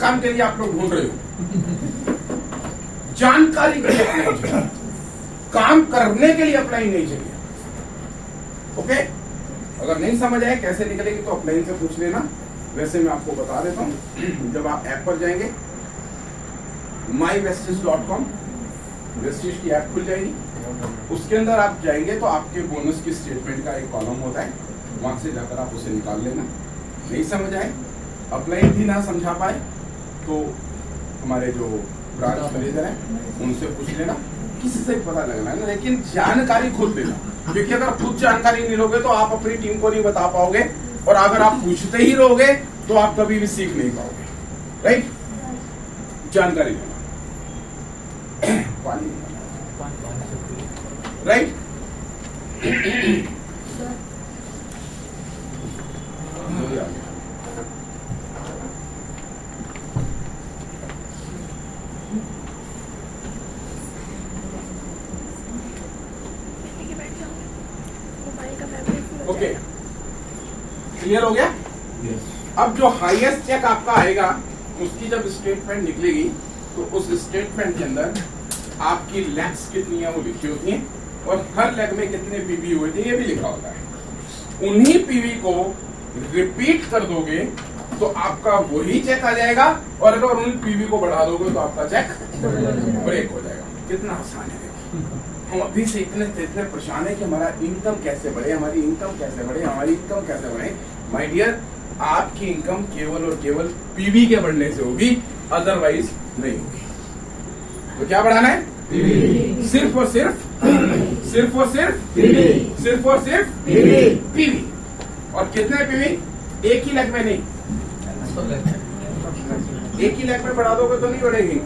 काम के लिए आप लोग ढूंढ रहे हो, जानकारी के लिए अप्लाई चाहिए, काम करने के लिए अप्लाई नहीं चाहिए। ओके, अगर नहीं समझ आए कैसे निकलेगी तो अपलाइन से पूछ लेना। वैसे मैं आपको बता देता हूं, जब आप ऐप पर जाएंगे mywestige.com, वेस्टिज की ऐप खुल जाएगी, उसके अंदर आप जाएंगे तो आपके बोनस की स्टेटमेंट का एक कॉलम होता है, वहां से जाकर आप उसे निकाल लेना। नहीं समझ आए, अपलाइन भी ना समझा पाए तो हमारे जो ब्रांच मैनेजर है उनसे पूछ लेना, किसी से पता लगना है ना, लेकिन जानकारी खुद लेना, क्योंकि अगर खुद जानकारी नहीं लोगे तो आप अपनी टीम को नहीं बता पाओगे, और अगर आप पूछते ही रहोगे तो आप कभी भी सीख नहीं पाओगे। राइट, जानकारी लेना, पानी राइट। ओके, क्लियर हो गया? अब जो हाईएस्ट चेक आपका आएगा उसकी जब स्टेटमेंट निकलेगी तो उस स्टेटमेंट के अंदर आपकी लैग्स कितनी है वो लिखी होती है, और हर लेग में कितने पीवी हुए थे ये भी लिखा होता है। उन्हीं पीवी को रिपीट कर दोगे तो आपका वही चेक आ जाएगा, और अगर उन पीवी को बढ़ा दोगे तो आपका चेक ब्रेक हो जाएगा। कितना आसान है। हम अभी से इतने परेशान है कि हमारा इनकम कैसे बढ़े, हमारी इनकम कैसे बढ़े, हमारी इनकम कैसे बढ़े। माय डियर, आपकी इनकम केवल और केवल पीवी के बढ़ने से होगी, अदरवाइज नहीं होगी। तो क्या बढ़ाना है? सिर्फ और सिर्फ पीवी। और कितने पीवी? एक ही लेग में नहीं, एक ही लेग में बढ़ा दोगे तो नहीं बढ़ेगी।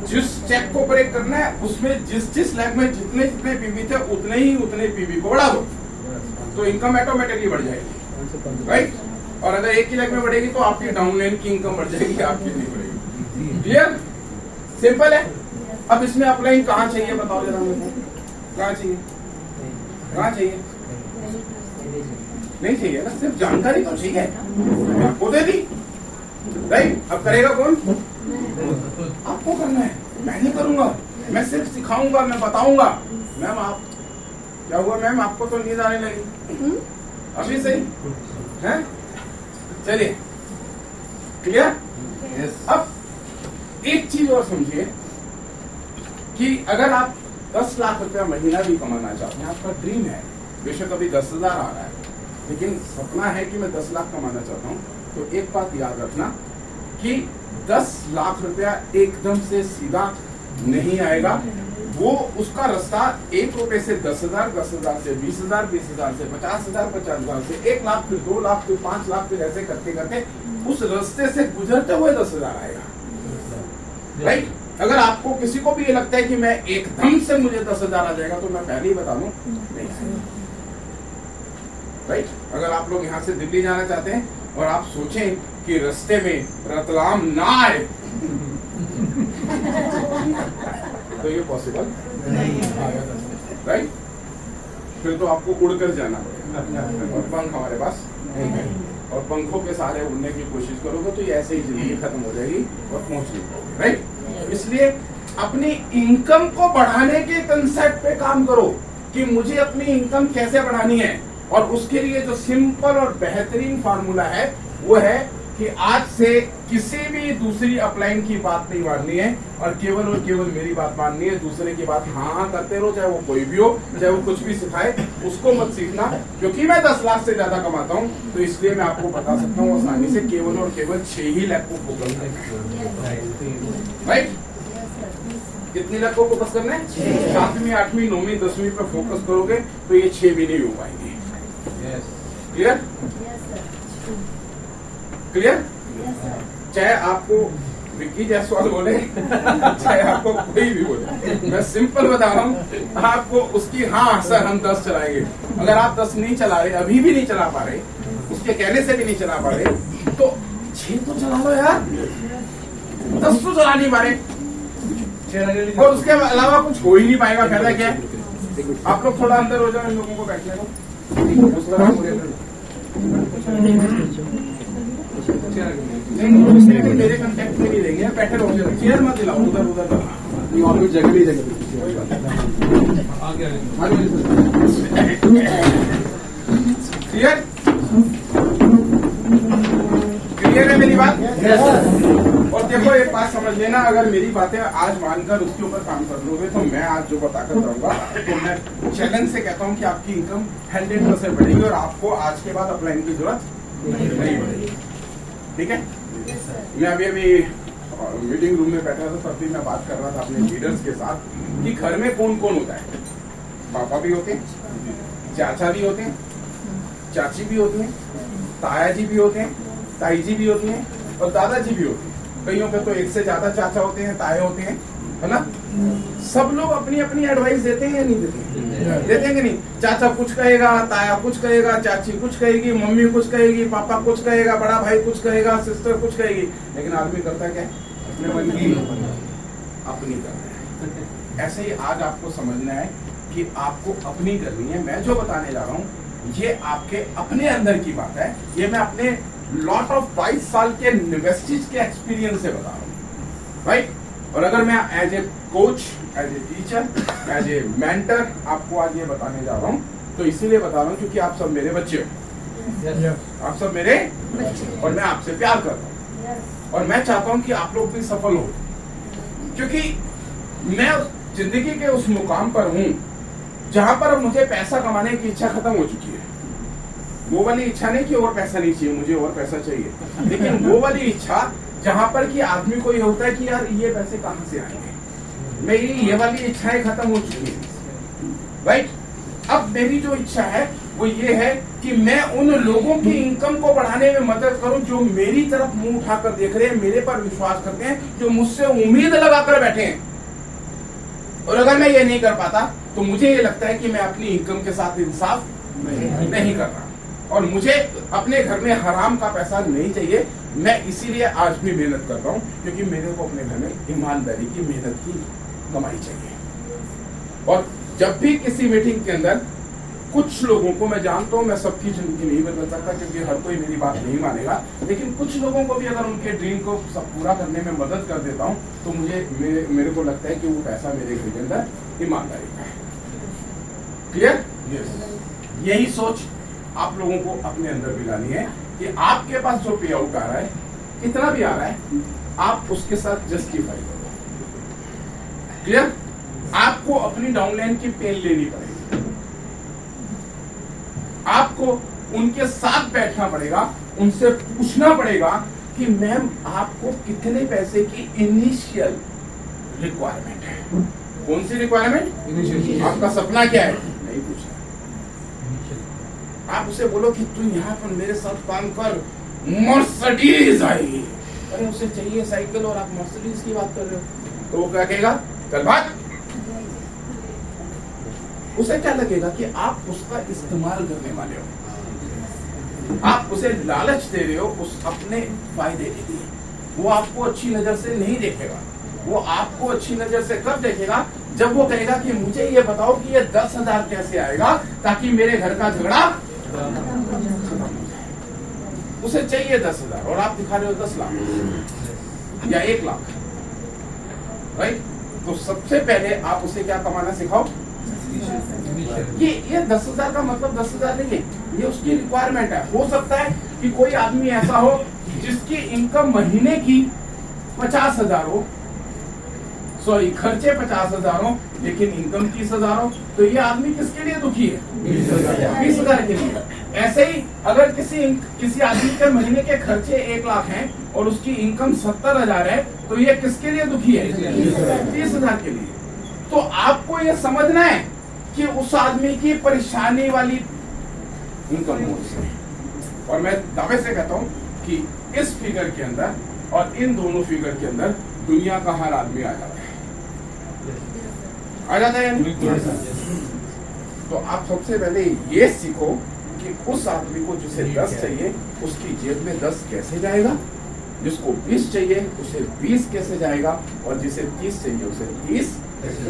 जिस चेक को ब्रेक करना है उसमें जिस लेग में जितने पीवी थे उतने पीवी को बढ़ा दो तो इनकम ऑटोमेटिकली बढ़ जाएगी। राइट, और अगर एक ही लेग में बढ़ेगी तो आपकी डाउन लाइन की इनकम बढ़ जाएगी, आपकी नहीं बढ़ेगी। क्लियर? सिंपल है। अब इसमें अपलाइन कहाँ चाहिए बताओ जरा मेरे को, कहाँ चाहिए? कहाँ चाहिए? नहीं चाहिए ना, सिर्फ जानकारी तो चाहिए, आपको दे दी। राइट, अब करेगा कौन? आपको करना है, मैं नहीं करूंगा, मैं सिर्फ सिखाऊंगा, मैं बताऊंगा। मैम आप क्या हुआ? मैम आपको तो नींद आने लगी अभी से ही है? चलिए, क्लियर? अब एक चीज और समझिए कि अगर आप 10 लाख रुपया महीना भी कमाना चाहते हैं, आपका ड्रीम है, बेशक अभी 10,000 आ रहा है, लेकिन सपना है कि मैं 10 लाख कमाना चाहता हूं, तो एक बात याद रखना कि 10 लाख रुपया एकदम से सीधा नहीं आएगा। वो उसका रास्ता 1 रुपए से 10,000, 10,000 से 20,000, 20,000 से 50,000, 50,000 से 1 लाख, फिर 2 लाख, फिर 5 लाख, फिर ऐसे करते करते उस रास्ते से गुजरते हुए 10,000 आएगा। राइट, अगर आपको किसी को भी ये लगता है कि मैं एकदम से मुझे 10,000 आ जाएगा, तो मैं पहले ही बता दूं नहीं। राइट, अगर आप लोग यहाँ से दिल्ली जाना चाहते हैं और आप सोचें कि रास्ते में रतलाम ना आए तो ये पॉसिबल नहीं। राइट, फिर तो आपको उड़कर जाना पड़ेगा, और पंख हमारे पास नहीं है, और पंखों के सहारे उड़ने की कोशिश करोगे तो ये ऐसे ही जिंदगी खत्म हो जाएगी और पहुंच नहीं पाओगे। राइट, इसलिए अपनी इनकम को बढ़ाने के कंसेप्ट पे काम करो कि मुझे अपनी इनकम कैसे बढ़ानी है, और उसके लिए जो सिंपल और बेहतरीन फार्मूला है वो है कि आज से किसी भी दूसरी अपलाइन की बात नहीं माननी है, और केवल मेरी बात माननी है। दूसरे की बात हाँ करते रहो, चाहे वो कोई भी हो, चाहे वो कुछ भी सिखाए, उसको मत सीखना। क्योंकि मैं 10 लाख से ज्यादा कमाता हूँ तो इसलिए मैं आपको बता सकता हूँ आसानी से, केवल और केवल 6 ही लाख को फोकस करना है। राइट, कितनी लाख को फोकस करना है? 7वीं, 8वीं, 9वीं, 10वीं पे फोकस करोगे तो ये 6 भी नहीं हो पाएंगे। क्लियर? क्लियर? चाहे आपको विक्की जायसवाल बोले चाहे आपको कोई भी बोले, मैं सिंपल बता रहा हूँ आपको उसकी, हाँ सर हम 10 चलाएंगे। अगर आप 10 नहीं चला रहे, अभी भी नहीं चला पा रहे, उसके कहने से भी नहीं चला पा रहे, तो 6 तो चला लो यार, 10 तो चला नहीं पा रहे, और उसके अलावा कुछ हो ही नहीं पाएगा। फायदा क्या है? आप लोग थोड़ा अंदर हो जाओ, इन लोगों को बैठने को। नहीं, मेरे कांटेक्ट में नहीं देंगे, बैठे रहोगे, चेयर मत दिलाओ, उधर उधर क्लियर क्लियर है मेरी बात? और देखो एक बात समझ लेना, अगर मेरी बातें आज मानकर उसके ऊपर काम कर लोगे तो मैं आज जो बताकर रहूंगा तो मैं चैलेंज से कहता हूं कि आपकी इनकम 100% बढ़ेगी और आपको आज के बाद अप्लाइन की जरूरत नहीं पड़ेगी। ठीक है? मैं अभी मीटिंग रूम में बैठा था, तब भी मैं बात कर रहा था अपने लीडर्स के साथ कि घर में कौन कौन होता है। पापा भी होते हैं, चाचा भी होते हैं, चाची भी होती हैं, ताया जी भी होते हैं, ताई जी भी होती हैं और दादाजी भी होते हैं। कईयों पे तो एक से ज्यादा चाचा होते हैं, ताए होते हैं, है ना? सब लोग अपनी अपनी एडवाइस देते हैं या नहीं देते हैं? देते हैं कि नहीं? चाचा कुछ कहेगा, ताया कुछ कहेगा, चाची कुछ कहेगी, मम्मी कुछ कहेगी, पापा कुछ कहेगा, बड़ा भाई कुछ कहेगा, सिस्टर कुछ कहेगी, लेकिन आदमी करता क्या है? अपने मन की अपनी करना है। ऐसे ही आज आपको समझना है कि आपको अपनी करनी है। मैं जो बताने जा रहा हूँ ये आपके अपने अंदर की बात है, ये मैं अपने लॉट ऑफ 22 साल के इन्वेस्टीज के एक्सपीरियंस से बता रहा हूँ, राइट? और अगर मैं as a coach, as a teacher, as a mentor आपको आज ये बताने जा रहा हूँ तो इसीलिए बता रहा हूँ क्योंकि आप सब मेरे बच्चे हो, आप सब मेरे और मैं आपसे प्यार करता हूँ और मैं चाहता हूँ कि आप लोग भी सफल हो, क्योंकि मैं जिंदगी के उस मुकाम पर हूँ जहां पर मुझे पैसा कमाने की इच्छा खत्म हो चुकी है। वो वाली इच्छा नहीं कि और पैसा नहीं चाहिए, मुझे और पैसा चाहिए, लेकिन वो वाली इच्छा जहां पर कि आदमी को ये होता है कि यार ये पैसे कहां से आएंगे, मेरी ये वाली इच्छाएं खत्म हो चुकी है, राइट? अब मेरी जो इच्छा है वो ये है कि मैं उन लोगों की इनकम को बढ़ाने में मदद करूं जो मेरी तरफ मुंह उठाकर देख रहे हैं, मेरे पर विश्वास करते हैं, जो मुझसे उम्मीद लगाकर बैठे हैं। और अगर मैं ये नहीं कर पाता तो मुझे ये लगता है कि मैं अपनी इनकम के साथ इंसाफ नहीं कर रहा और मुझे अपने घर में हराम का पैसा नहीं चाहिए। मैं इसीलिए आज भी मेहनत कर रहा हूँ क्योंकि मेरे को अपने घर में ईमानदारी की, मेहनत की कमाई चाहिए। और जब भी किसी मीटिंग के अंदर कुछ लोगों को, मैं जानता हूँ मैं सबकी जिंदगी नहीं बदल सकता क्योंकि हर कोई मेरी बात नहीं मानेगा, लेकिन कुछ लोगों को भी अगर उनके ड्रीम को सब पूरा करने में मदद कर देता हूँ तो मेरे को लगता है कि वो पैसा मेरे घर के अंदर ईमानदारी का है। क्लियर? यही सोच आप लोगों को अपने अंदर भी लानी है कि आपके पास जो पे आउट आ रहा है, कितना भी आ रहा है, आप उसके साथ जस्टिफाई करो। क्लियर? आपको अपनी डाउनलाइन की पेन लेनी पड़ेगी, आपको उनके साथ बैठना पड़ेगा, उनसे पूछना पड़ेगा कि मैम आपको कितने पैसे की इनिशियल रिक्वायरमेंट है। कौन सी रिक्वायरमेंट? आपका सपना क्या है? नहीं पूछना। आप उसे बोलो कि तू यहाँ पर मेरे साथ काम कर, मर्सिडीज आएगी। अरे उसे चाहिए साइकिल और आप मर्सिडीज की बात कर रहे हो, तो वो क्या कहेगा? चल भाग। उसे क्या लगेगा कि आप उसका इस्तेमाल करने वाले हो, आप उसे लालच दे रहे हो उस अपने फायदे के लिए। वो आपको अच्छी नजर से नहीं देखेगा, वो आपको अच्छी नजर से कब देखेगा? जब वो कहेगा कि मुझे ये बताओ कि ये 10,000 कैसे आएगा ताकि मेरे घर का झगड़ा खत्म हो जाए। उसे चाहिए 10,000 और आप दिखा रहे हो 10 लाख या 1 लाख, राइट? तो सबसे पहले आप उसे क्या कमाना सिखाओ? ये 10,000 का मतलब 10,000 नहीं है, ये उसकी रिक्वायरमेंट है। हो सकता है कि कोई आदमी ऐसा हो जिसकी इनकम महीने की 50,000 हो, सॉरी खर्चे 50,000 हो लेकिन इनकम 30,000 हो, तो ये आदमी किसके लिए दुखी है? 20,000 के लिए। ऐसे ही अगर किसी आदमी के महीने के खर्चे 1 लाख हैं और उसकी इनकम 70,000 है तो ये किसके लिए दुखी है? 30,000 के लिए। तो आपको ये समझना है कि उस आदमी की परेशानी वाली इनकम हो से। और मैं दावे से कहता हूं कि इस फिगर के अंदर और इन दोनों फिगर के अंदर दुनिया का हर आदमी आ जाता है, आ जाता है। तो आप सबसे पहले ये सीखो कि उस आदमी को जिसे 10 चाहिए उसकी जेब में 10 कैसे जाएगा, जिसको 20 चाहिए उसे 20 कैसे जाएगा और जिसे 30 चाहिए उसे 30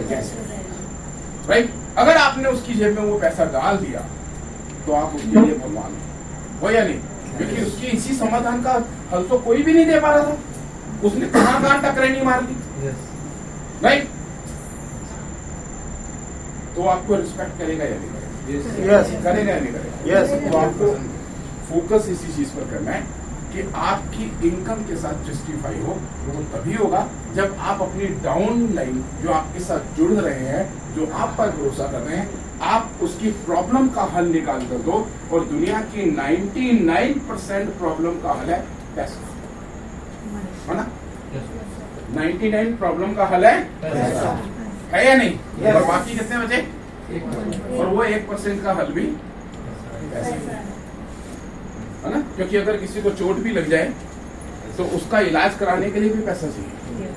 कैसे, राइट? अगर आपने उसकी जेब में वो पैसा डाल दिया तो आप उसके लिए भगवान हो या नहीं? क्योंकि उसकी इसी समाधान का हल तो कोई भी नहीं दे पा रहा था। उसने कहां टकराई मार दी, राइट? तो आपको रिस्पेक्ट करेगा या नहीं करेगा? यस करेगा या नहीं करेगा? यस तो आपको फोकस इसी चीज पर करना है कि आपकी इनकम के साथ जस्टिफाई हो। वो तभी होगा जब आप अपनी डाउन लाइन जो आपके साथ जुड़ रहे हैं, जो आप पर भरोसा कर रहे हैं, आप उसकी प्रॉब्लम का हल निकाल कर दो। और दुनिया की 99% प्रॉब्लम का हल है पैसा, है ना? 99 प्रॉब्लम का हल है पैसा, है या नहीं? Yes. और बाकी कितने बचे? और वो 1% का हल भी पैसा ही है ना? क्योंकि अगर किसी को चोट भी लग जाए तो उसका इलाज कराने के लिए भी पैसा चाहिए,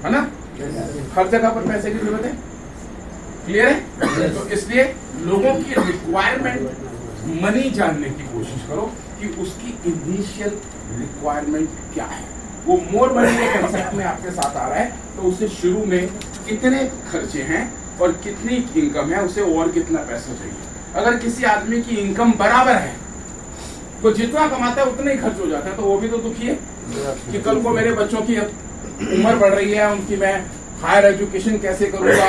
है ना? हर जगह पर पैसे की जरूरत है। क्लियर है? तो इसलिए लोगों की रिक्वायरमेंट मनी जानने की कोशिश करो कि उसकी इनिशियल रिक्वायरमेंट क्या है। वो मोर मनी के कंसेप्ट में आपके साथ आ रहा है तो उसे शुरू में कितने खर्चे हैं और कितनी इनकम है, उसे और कितना पैसा चाहिए। अगर किसी आदमी की इनकम बराबर है तो जितना कमाता है उतना ही खर्च हो जाता है, तो वो भी तो दुखी है कि कल को मेरे बच्चों की उम्र बढ़ रही है, उनकी मैं हायर एजुकेशन कैसे करूंगा,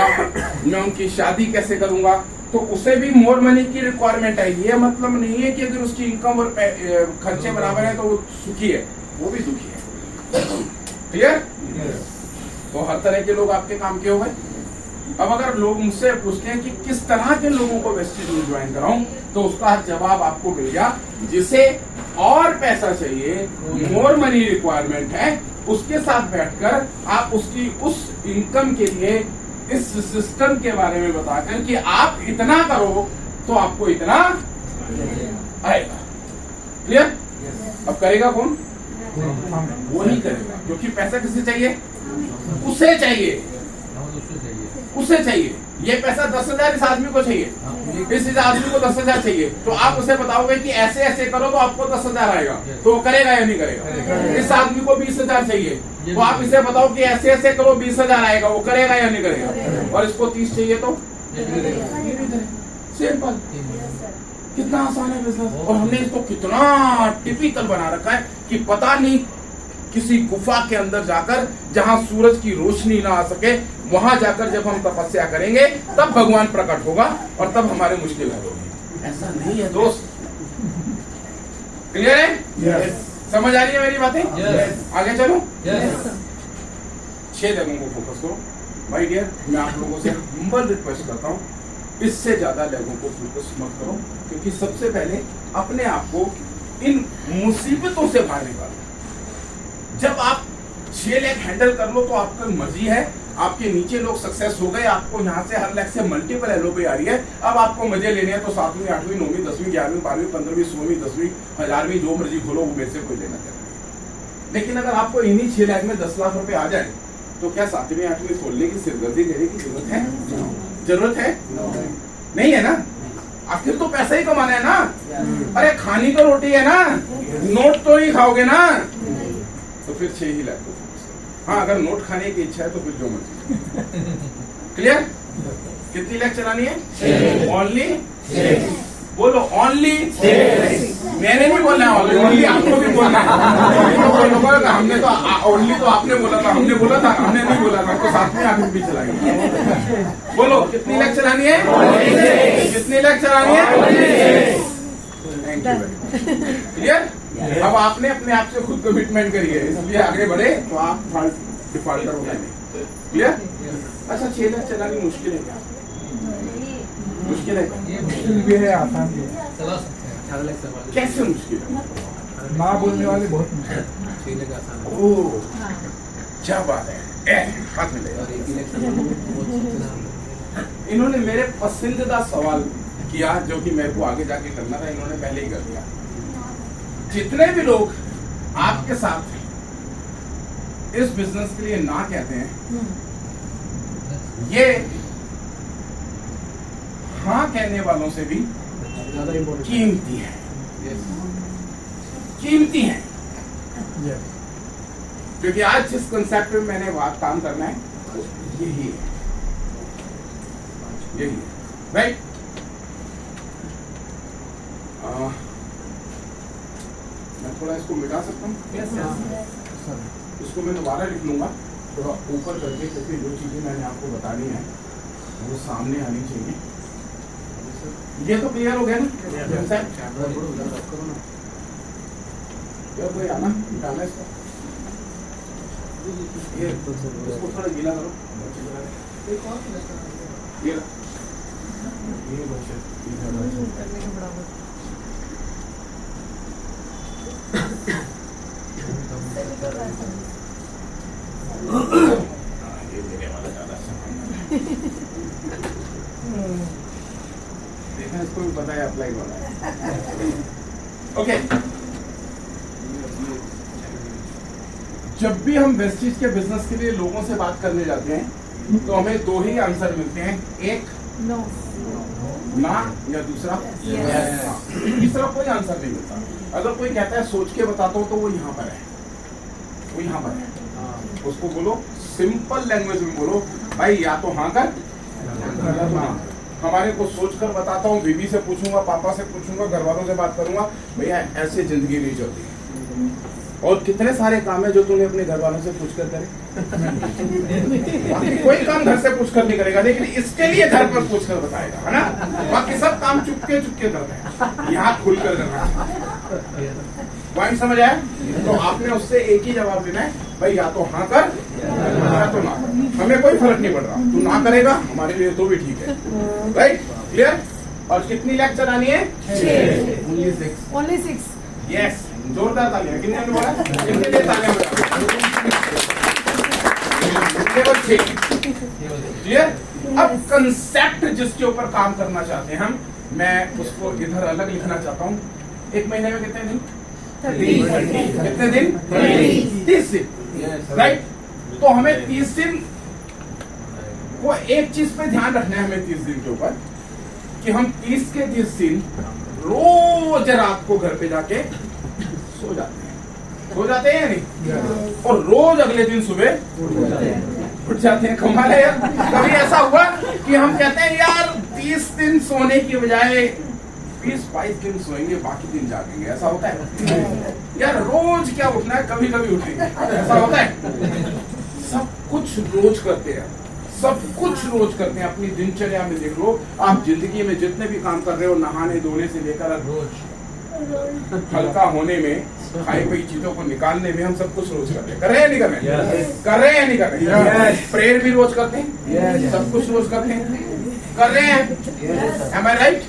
मैं उनकी शादी कैसे करूंगा, तो उसे भी मोर मनी की रिक्वायरमेंट है। ये मतलब नहीं है कि अगर उसकी इनकम और खर्चे बराबर है तो वो सुखी है, वो भी दुखी है। क्लियर? तो हर तरह के लोग आपके काम के हो गए। अब अगर लोग मुझसे पूछते हैं कि किस तरह के लोगों को वेस्टेज में ज्वाइन कराऊं, तो उसका जवाब आपको मिल गया। जिसे और पैसा चाहिए, मोर मनी रिक्वायरमेंट है, उसके साथ बैठकर आप उसकी उस इनकम के लिए इस सिस्टम के बारे में बताकर कि आप इतना करो तो आपको इतना आएगा। क्लियर? अब करेगा कौन? वो नहीं करेगा, क्योंकि पैसा किसे चाहिए? उसे चाहिए, उसे चाहिए। ये पैसा 10,000 इस आदमी को चाहिए, इस आदमी को 10,000 चाहिए, तो आप उसे बताओगे कि ऐसे ऐसे करो तो आपको 10,000 आएगा, तो वो करेगा या नहीं करेगा? इस आदमी को 20,000 चाहिए, तो आप इसे बताओ कि ऐसे ऐसे करो 20,000 आएगा, वो करेगा या नहीं करेगा? और इसको 30 चाहिए तो सिंपल। कितना आसान है बिजनेस। और हमने इसको कितना टिपिकल बना रखा है कि पता नहीं किसी गुफा के अंदर जाकर, जहां सूरज की रोशनी ना आ सके, वहां जाकर जब हम तपस्या करेंगे तब भगवान प्रकट होगा और तब हमारे मुश्किल हल होगी। ऐसा नहीं है दोस्त। क्लियर है? Yes. समझ आ रही है मेरी बातें? Yes. आगे चलो। Yes. 6 जगहों को फोकस करो भाई डियर। मैं आप लोगों से हम्बल रिक्वेस्ट करता हूँ, इससे ज्यादा जगहों को फोकस मत करो, क्योंकि सबसे पहले अपने आप को इन मुसीबतों से बाहर निकालो। जब आप 6 लाख हैंडल कर लो तो आपका मर्जी है। आपके नीचे लोग सक्सेस हो गए, आपको यहाँ से हर लाख से मल्टीपल एलओपी आ रही है। अब आपको मजे लेने हैं तो 7वीं 8वीं 9वीं 10वीं 11वीं 12वीं 15वीं 16वीं 10वीं 1000वीं जो मर्जी खोलो, वो मेरे से कोई लेना देना नहीं। लेकिन अगर आपको इन्हीं 6 लाख में 10 लाख रुपए आ जाए तो क्या 7वीं 8वीं खोलने की सिरदर्दी लेने की जरूरत है? जरूरत है? नहीं है ना? आखिर तो पैसा ही कमाना है ना। अरे खानी तो रोटी है ना, नोट तो नहीं खाओगे ना। तो फिर 6 ही लाख। हाँ, अगर नोट खाने की इच्छा है तो फिर जो मर्जी। क्लियर? कितनी लाख चलानी है? ओनली 6। बोलो ओनली 6। मैंने नहीं बोला ओनली, आपको भी बोलना है। हमने तो ओनली तो आपने बोला था, हमने बोला था, हमने नहीं बोला था, तो साथ में आगे भी चलाएंगे। बोलो कितनी लाख चलानी है? कितनी लाख चलानी है? Thank you. क्लियर? अब आपने अपने आप से खुद कमिटमेंट करी है, इसलिए आगे बढ़े तो आप डिफॉल्टर हो गए। क्लियर? अच्छा, 6 लाख चलानी मुश्किल है क्या? मुश्किल है क्या? मुश्किल भी है, आसान भी है। कैसे मुश्किल है? ना बोलने वाले बहुत मुश्किल। ओह, क्या बात है। हाथ में ले। इन्होंने मेरे पसंदीदा सवाल किया जो कि मेरे को आगे जाके करना था, इन्होंने पहले ही कर दिया। जितने भी लोग आपके साथ इस बिजनेस के लिए ना कहते हैं, ये हाँ कहने वालों से भी कीमती है, कीमती है। क्योंकि आज जिस कंसेप्ट में मैंने बात काम करना है यही है, यही है। राइट? थोड़ा इसको मिटा सकता हूँ? सर इसको मैं दोबारा लिख लूंगा थोड़ा ऊपर करके, क्योंकि जो चीजें मैंने आपको बतानी है वो सामने आनी चाहिए। ये तो क्लियर हो गया ना? कोई आना निकालना इसको, ये इसको थोड़ा गीला करो। ये ये मेरे वाला ज्यादा सामान देखा, इसको भी पता है अप्लाई वाला है। ओके, जब भी हम वेस्टीज के बिजनेस के लिए लोगों से बात करने जाते हैं तो हमें दो ही आंसर मिलते हैं, एक नो, ना या दूसरा Yes. हाँ। तीसरा कोई आंसर नहीं मिलता। अगर कोई कहता है सोच के बताता हूँ तो वो यहाँ पर है, वो यहाँ पर है, उसको बोलो सिंपल लैंग्वेज में बोलो भाई या तो हाँ कर या तो ना। हमारे को सोच कर बताता हूँ, बीबी से पूछूंगा, पापा से पूछूंगा, घर वालों से बात करूंगा, भैया ऐसे जिंदगी नहीं चलती। और कितने सारे काम है जो तूने अपने घर वालों से पूछ कर करे। बाकी कोई काम घर से पूछ कर नहीं करेगा, लेकिन इसके लिए घर पर पूछ कर बताएगा, है ना? बाकी सब काम चुपके चुपके करते हैं, यहाँ खुल कर करना। पॉइंट समझ आया? तो आपने उससे एक ही जवाब देना है, भाई या तो हाँ कर या तो ना कर। हमें कोई फर्क नहीं पड़ रहा, तू ना करेगा हमारे लिए तो भी ठीक है, राइट? क्लियर? और कितनी लेक्चर आनी है? 6। ओनली 6। यस, जोरदार तालियां। कितने ने बोला? कितने ने तालियां बजा? क्लियर? अब कंसेप्ट जिसके ऊपर काम करना चाहते हैं हम, मैं उसको इधर अलग लिखना चाहता हूँ। एक महीने में कितने दिन? 30। कितने दिन? 30 दिन, राइट? तो हमें 30 दिन को एक चीज पे ध्यान रखना है हमें 30 दिन के ऊपर, कि हम 30 के 30 दिन रोज रात को घर पे जाके सो जाते हैं या नहीं? और रोज अगले दिन सुबह उठ जाते हैं। कमाल है यार। कभी ऐसा हुआ कि हम कहते हैं यार 30 दिन सोने की बजाय 20-22 दिन सोएंगे, बाकी दिन जागेंगे, ऐसा होता है यार? रोज क्या उठना है, कभी कभी उठेंगे, ऐसा होता है? सब कुछ रोज करते हैं, सब कुछ रोज करते हैं। अपनी दिनचर्या में देख लो, आप जिंदगी में जितने भी काम कर रहे हो, नहाने धोने से लेकर रोज हल्का होने में, खाई पी चीजों को निकालने में, हम सब कुछ रोज कर रहे हैं। कर रहे हैं नहीं कर रहे? कर रहे हैं नहीं कर रहे? प्रेयर भी रोज करते हैं, सब कुछ रोज करते हैं, कर रहे हैं। Am I right?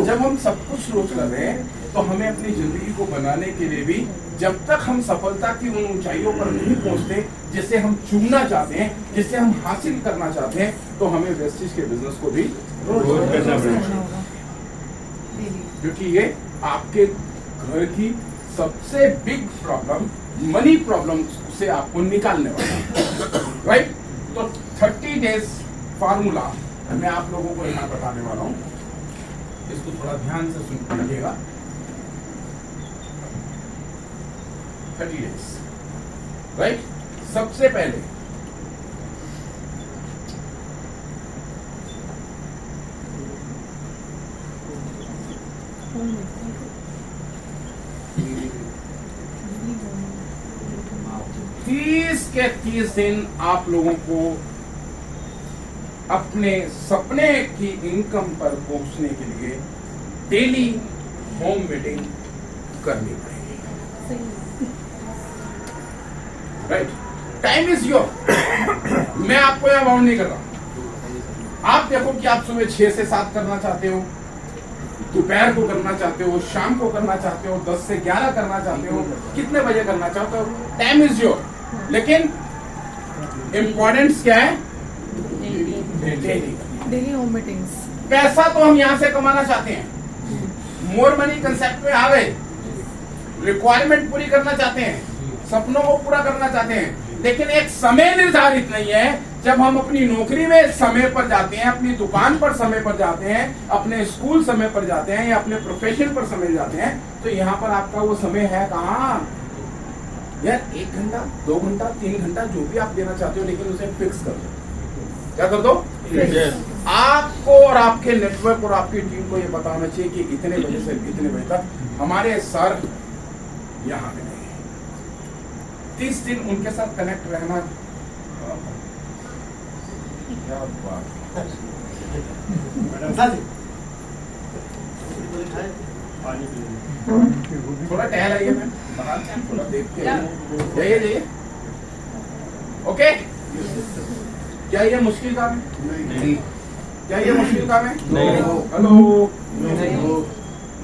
जब हम सब कुछ रोज कर रहे हैं तो हमें अपनी जिंदगी को बनाने के लिए भी, जब तक हम सफलता की उन ऊंचाइयों पर नहीं पहुंचते जिसे हम चूमना चाहते हैं, जिसे हम हासिल करना चाहते हैं, तो हमें वेस्टीज के बिजनेस को भी रोज करना पड़ेगा, क्योंकि ये आपके घर की सबसे बिग प्रॉब्लम, मनी प्रॉब्लम से आपको निकालने वाला है, राइट? तो 30 डेज फार्मूला मैं आप लोगों को यहाँ बताने वाला हूँ, इसको थोड़ा ध्यान से सुन लीजिएगा। 30 डेज, राइट? सबसे पहले के 30 दिन आप लोगों को अपने सपने की इनकम पर पहुंचने के लिए डेली होम मीटिंग करनी पड़ेगी, राइट? Time is your. मैं आपको यह बाउंड नहीं कर रहा। आप देखो कि आप सुबह 6 से 7 करना चाहते हो, दोपहर को करना चाहते हो, शाम को करना चाहते हो, 10 से 11 करना चाहते हो, कितने बजे करना चाहते हो, टाइम इज योर। लेकिन इंपॉर्टेंस क्या है? Daily home meetings. पैसा तो हम यहां से कमाना चाहते हैं, मोर मनी कंसेप्ट में आ गए, रिक्वायरमेंट पूरी करना चाहते हैं, सपनों को पूरा करना चाहते हैं, लेकिन एक समय निर्धारित नहीं है। जब हम अपनी नौकरी में समय पर जाते हैं, अपनी दुकान पर समय पर जाते हैं, अपने स्कूल समय पर जाते हैं या अपने प्रोफेशन पर समय जाते हैं, तो यहाँ पर आपका वो समय है कहाँ यार? 1 घंटा, 2 घंटा, 3 घंटा, जो भी आप देना चाहते हो, लेकिन उसे फिक्स कर दो। क्या कर दो? आपको और आपके नेटवर्क और आपकी टीम को ये पता होना चाहिए कि इतने बजे से इतने बजे तक हमारे सर यहाँ मिलेंगे। 30 दिन उनके साथ कनेक्ट रहना, क्या बात। थोड़ा टहल आइए मैम, बाहर थोड़ा देख के जाइए जाइए। ओके, क्या ये मुश्किल काम है? नहीं। क्या ये मुश्किल काम है? नहीं। हेलो,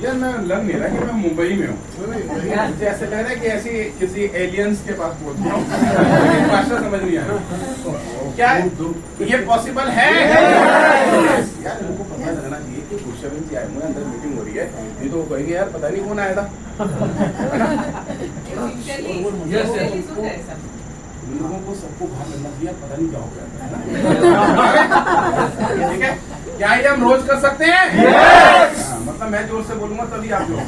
यार मैं लग नहीं रहा कि मैं मुंबई में हूँ। मुझे ऐसे लग रहा है कि ऐसी किसी एलियंस के पास पहुंच गया हूँ। भाषा समझ नहीं आ रहा। क्या ये पॉसिबल है? यार उनको पता लगना चाहिए कि गुरशरण जी आए हुए, अंदर मीटिंग हो रही है। नहीं तो वो कहेंगे यार पता नहीं कौन आया था। लोगों को सबको बाहर मिलना चाहिए, पता नहीं क्या हो गया। ठीक है, क्या ये हम रोज कर सकते हैं? हाँ, मतलब मैं जोर से बोलूंगा तभी आप लोग।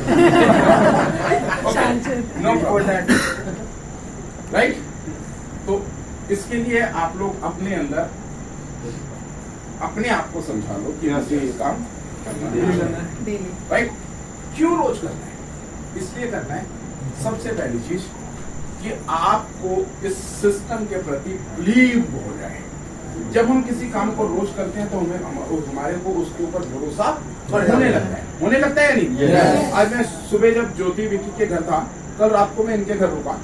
No problem, right. तो इसके लिए आप लोग अपने अंदर अपने आप को समझा लो कि मुझे ये काम करना है, राइट। क्यों रोज करना है? इसलिए करना है, सबसे पहली चीज कि आपको इस सिस्टम के प्रति बिलीव हो जाए। जब हम किसी काम को रोज करते हैं तो हमारे को उसके ऊपर भरोसा होने लगता है या नहीं? आज मैं सुबह जब ज्योति विकी के घर था, कल रात को मैं इनके घर रुका।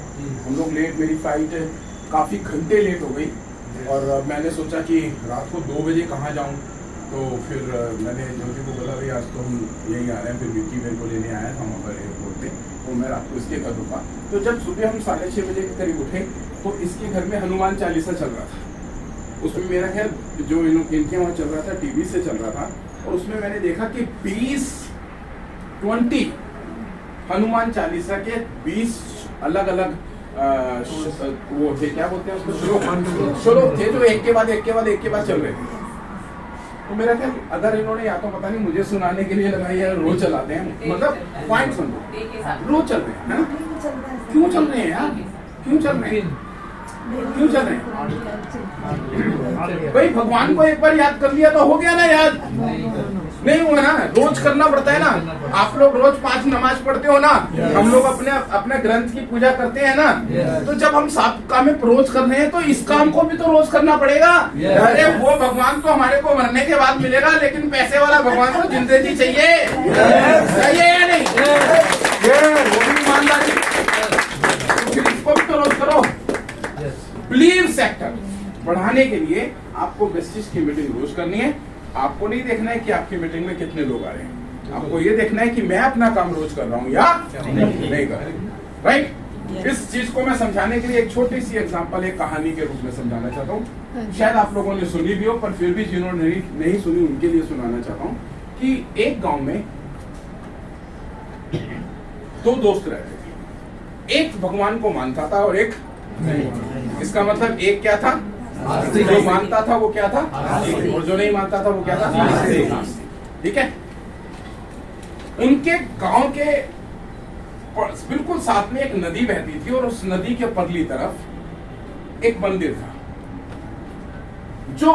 हम लोग लेट, मेरी फ्लाइट काफी घंटे लेट हो गई और मैंने सोचा कि रात को 2 बजे कहाँ जाऊँ। तो फिर मैंने ज्योति को बोला भाई आज तो हम यहीं आ रहे हैं। फिर विक्की मेरे को लेने आया था वहाँ पर एयरपोर्ट पे, तो मैं रात को इसके घर रुका। तो जब सुबह हम 6:30 बजे के करीब उठे तो इसके घर में हनुमान चालीसा चल रहा था। उसमें मेरा ख्याल जो इनके वहाँ चल रहा था टीवी से चल रहा था, और उसमें मैंने देखा कि 20 हनुमान चालीसा के 20 अलग अलग वो थे, क्या बोलते हैं उसको, श्लोक थे जो एक के बाद चल रहे थे। तो मेरा ख्याल अगर इन्होंने या तो पता नहीं मुझे सुनाने के लिए लगाई है, रोज चलाते हैं, मतलब पॉइंट सुन लो, रोज चल रहे हैं। क्यों चल रहे हैं यार? क्यों चल रहे हैं? भाई भगवान को एक बार याद कर लिया तो हो गया ना याद? नहीं हुआ ना, रोज करना पड़ता है ना। आप लोग रोज 5 नमाज पढ़ते हो ना, हम लोग अपने ग्रंथ की पूजा करते हैं ना। तो जब हम सब काम रोज कर रहे हैं तो इस काम को भी तो रोज करना पड़ेगा। अरे वो भगवान तो हमारे को मरने के बाद मिलेगा, लेकिन पैसे वाला भगवान तो जिंदगी जी चाहिए या नहीं? वो भी ईमानदारी, इसको भी तो रोज करो। बिलीव सेक्टर बढ़ाने के लिए आपको बेसिस की मीटिंग रोज करनी है। आपको नहीं देखना है कि आपकी मीटिंग में कितने लोग आ रहे हैं, आपको ये देखना है कि मैं अपना काम रोज कर रहा हूँ या नहीं कर रहा हूँ, राइट। इस चीज को मैं समझाने के लिए एक छोटी सी एग्जांपल, एक कहानी के रूप में समझाना चाहता हूँ। शायद आप लोगों ने सुनी भी हो, पर फिर भी जिन्होंने नहीं सुनी उनके लिए सुनाना चाहता हूँ कि एक गांव में 2 दोस्त रहते थे। एक भगवान को मानता था और एक नहीं। इसका मतलब एक क्या था? जो मानता था वो क्या था? और जो नहीं मानता था वो क्या था? ठीक है। उनके गांव के बिल्कुल साथ में एक नदी बहती थी, और उस नदी के परली तरफ एक मंदिर था। जो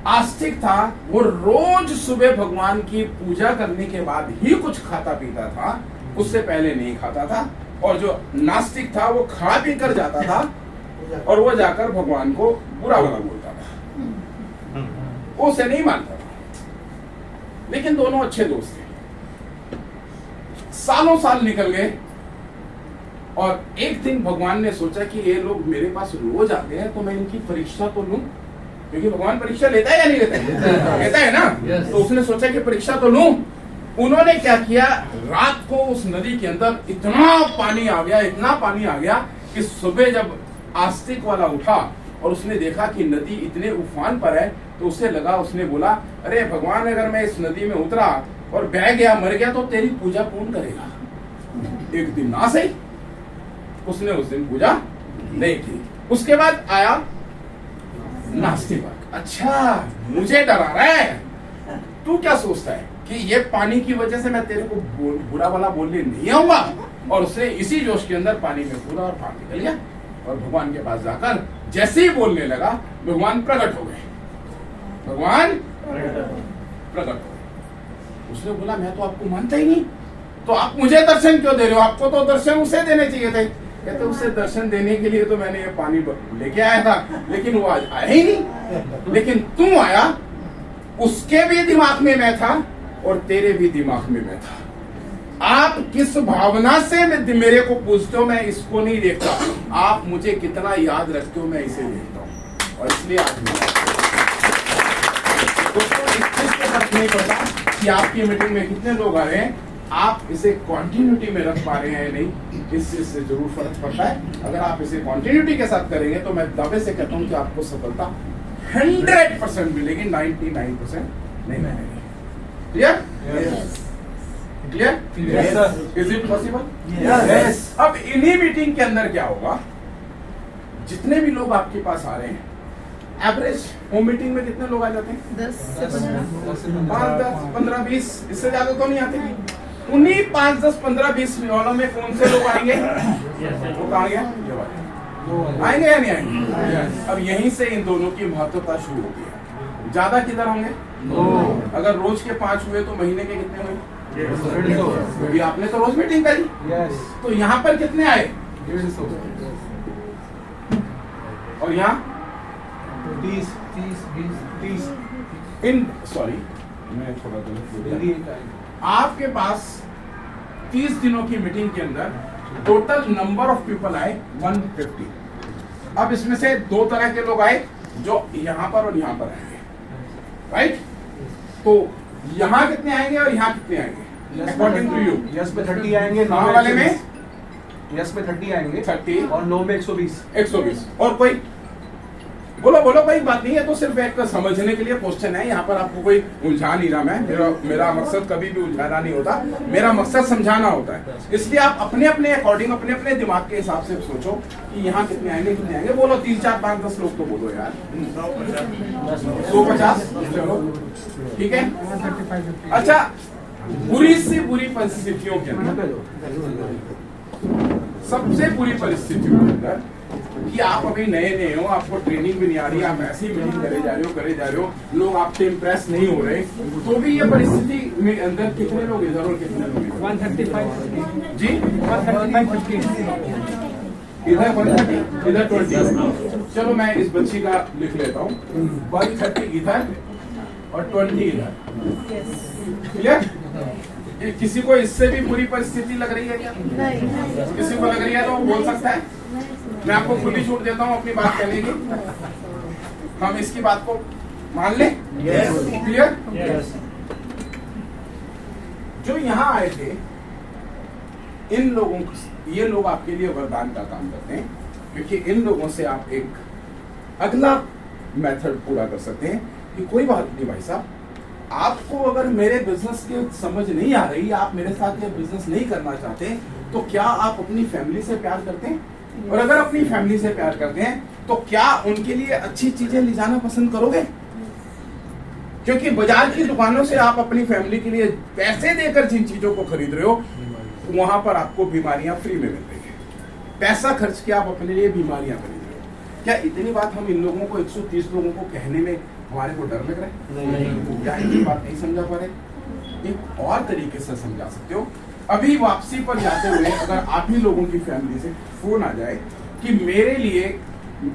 आस्तिक था वो रोज सुबह भगवान की पूजा करने के बाद ही कुछ खाता पीता था, उससे पहले नहीं खाता था। और जो नास्तिक था वो खा पी कर जाता था और वो जाकर भगवान को बुरा भला बोलता था, वो उसे नहीं मानता था। लेकिन दोनों अच्छे दोस्त थे। सालों साल निकल गए और एक दिन भगवान ने सोचा कि ये लोग मेरे पास रोज आते हैं तो मैं इनकी परीक्षा तो लूं, क्योंकि भगवान परीक्षा लेता है या नहीं लेता है? लेता है ना। तो उसने सोचा कि परीक्षा तो लूं। उन्होंने क्या किया, रात को उस नदी के अंदर इतना पानी आ गया कि सुबह जब आस्तिक वाला उठा और उसने देखा कि नदी इतने उफान पर है, तो उसे लगा, उसने बोला अरे भगवान, अगर मैं इस नदी में उतरा और बह गया, मर गया, तो तेरी पूजा कौन करेगा? एक दिन ना सही, उसने उस दिन पूजा नहीं की। उसके बाद आया नास्तिक। अच्छा, मुझे डरा रहा है, तू क्या सोचता है कि ये पानी की वजह से मैं तेरे को बुरा भला बोलने नहीं आऊंगा? और उसने इसी जोश के अंदर पानी में कूदा और बाहर निकल गया और भगवान के पास जाकर जैसे ही बोलने लगा, भगवान प्रकट हो गए। भगवान प्रकट हो गए। उसने बोला मैं तो आपको मानता ही नहीं, तो आप मुझे दर्शन क्यों दे रहे हो? आपको तो दर्शन उसे देने चाहिए थे। कहते उसे दर्शन देने के लिए तो मैंने ये पानी लेके आया था, लेकिन वो आज आया ही नहीं। लेकिन तू आया, उसके भी दिमाग में मैं था और तेरे भी दिमाग में मैं था। आप किस भावना से मेरे को पूछते हो, मैं इसको नहीं देखता। आप मुझे कितना याद रखते हो, मैं इसे देखता हूँ। और इसलिए आज दोस्तों इस चीज को फर्क नहीं पड़ता कि आपकी मीटिंग में कितने लोग आ रहे हैं, आप इसे कंटिन्यूटी में रख पा रहे हैं या नहीं, इस चीज से जरूर फर्क पड़ता है। अगर आप इसे कंटिन्यूटी के साथ करेंगे तो मैं दावे से कहता हूं कि आपको सफलता 100% मिलेगी, 99% नहीं मिलेगी। Clear? Clear? Is it possible? Yes. अब इन्हीं मीटिंग के अंदर क्या होगा, जितने भी लोग आपके पास आ रहे हैं, एवरेज होम मीटिंग में कितने लोग आ जाते हैं? 10 से 15। 5, 10, 15, 20, इससे ज्यादा तो नहीं आते। उन्हीं 5, 10, 15, 20 वालों में कौन से लोग आएंगे? वो कहाँ गया? ये वाले आएंगे या नहीं आएंगे? अब यहीं से इन दोनों की महत्वता शुरू होती है। ज्यादा किधर होंगे? अगर रोज के 5 हुए तो महीने के कितने हुए? क्योंकि आपने तो रोज मीटिंग करी। तो यहाँ पर कितने आए? 150 और यहाँ 30 20 इन सॉरी मैं थोड़ा गलत, आपके पास 30 दिनों की मीटिंग के अंदर टोटल नंबर ऑफ पीपल आए 150। अब इसमें से 2 तरह के लोग आए, जो यहाँ पर और यहाँ पर आएंगे, राइट? तो यहाँ कितने आएंगे और यहाँ कितने आएंगे? अकॉर्डिंग टू यू यस में 30 आएंगे, हाँ वाले में यस में 30 आएंगे 30 और नो में 120। 120। और कोई बोलो कोई बात नहीं है, तो सिर्फ एक समझने के लिए क्वेश्चन है। यहाँ पर आपको कोई उलझा नहीं रहा मैं, मेरा मकसद कभी भी उलझाना नहीं होता, मेरा मकसद समझाना होता है। इसलिए आप अपने अपने अकॉर्डिंग, अपने अपने दिमाग के हिसाब से सोचो कि यहाँ कितने आएंगे, कितने आएंगे। बोलो 3, 4, 5, 10 लोग तो बोलो यार। 150, चलो ठीक है। अच्छा, बुरी से बुरी परिस्थितियों के अंदर, सबसे बुरी परिस्थितियों के अंदर कि आप अभी नए हो, आपको ट्रेनिंग भी नहीं आ रही, आप ऐसी मीटिंग करे जा रहे हो, लोग आपसे इम्प्रेस नहीं हो रहे, तो भी ये परिस्थिति में अंदर कितने लोग इधर और कितने लोग इधर? 135 जी, 135 इधर 130, इधर 20। चलो मैं इस बच्ची का लिख लेता हूँ, 130 इधर और 20 इधर। क्लियर? किसी को इससे भी बुरी परिस्थिति लग रही है क्या? नहीं। किसी को लग रही है तो वो बोल सकता है। मैं आपको खुली छूट देता हूँ अपनी बात कहने की, हम इसकी बात को मान लें। क्लियर? जो यहाँ आए थे, इन लोगों को, ये लोग आपके लिए वरदान का काम करते हैं, क्योंकि इन लोगों से आप एक अगला मेथड पूरा कर सकते हैं कि कोई बात नहीं भाई साहब, आपको अगर मेरे बिजनेस की समझ नहीं आ रही, आप मेरे साथ ये बिजनेस नहीं करना चाहते, तो क्या आप अपनी फैमिली से प्यार करते हैं? और अगर अपनी फैमिली से प्यार करते हैं तो क्या उनके लिए अच्छी चीजें ले जाना पसंद करोगे? क्योंकि बाजार की दुकानों से आप अपनी फैमिली के लिए पैसे देकर जिन चीजों को खरीद रहे हो, वहां पर आपको बीमारियां फ्री में मिल रही है। पैसा खर्च के आप अपने लिए बीमारियां खरीद रहे हो। क्या इतनी बात हम इन लोगों को, 130 लोगों को कहने में हमारे को डर लग रहा है? नहीं। क्या इतनी बात नहीं समझा पा रहे? एक और तरीके से समझा सकते हो। अभी वापसी पर जाते हुए अगर आप ही लोगों की फैमिली से फोन आ जाए कि मेरे लिए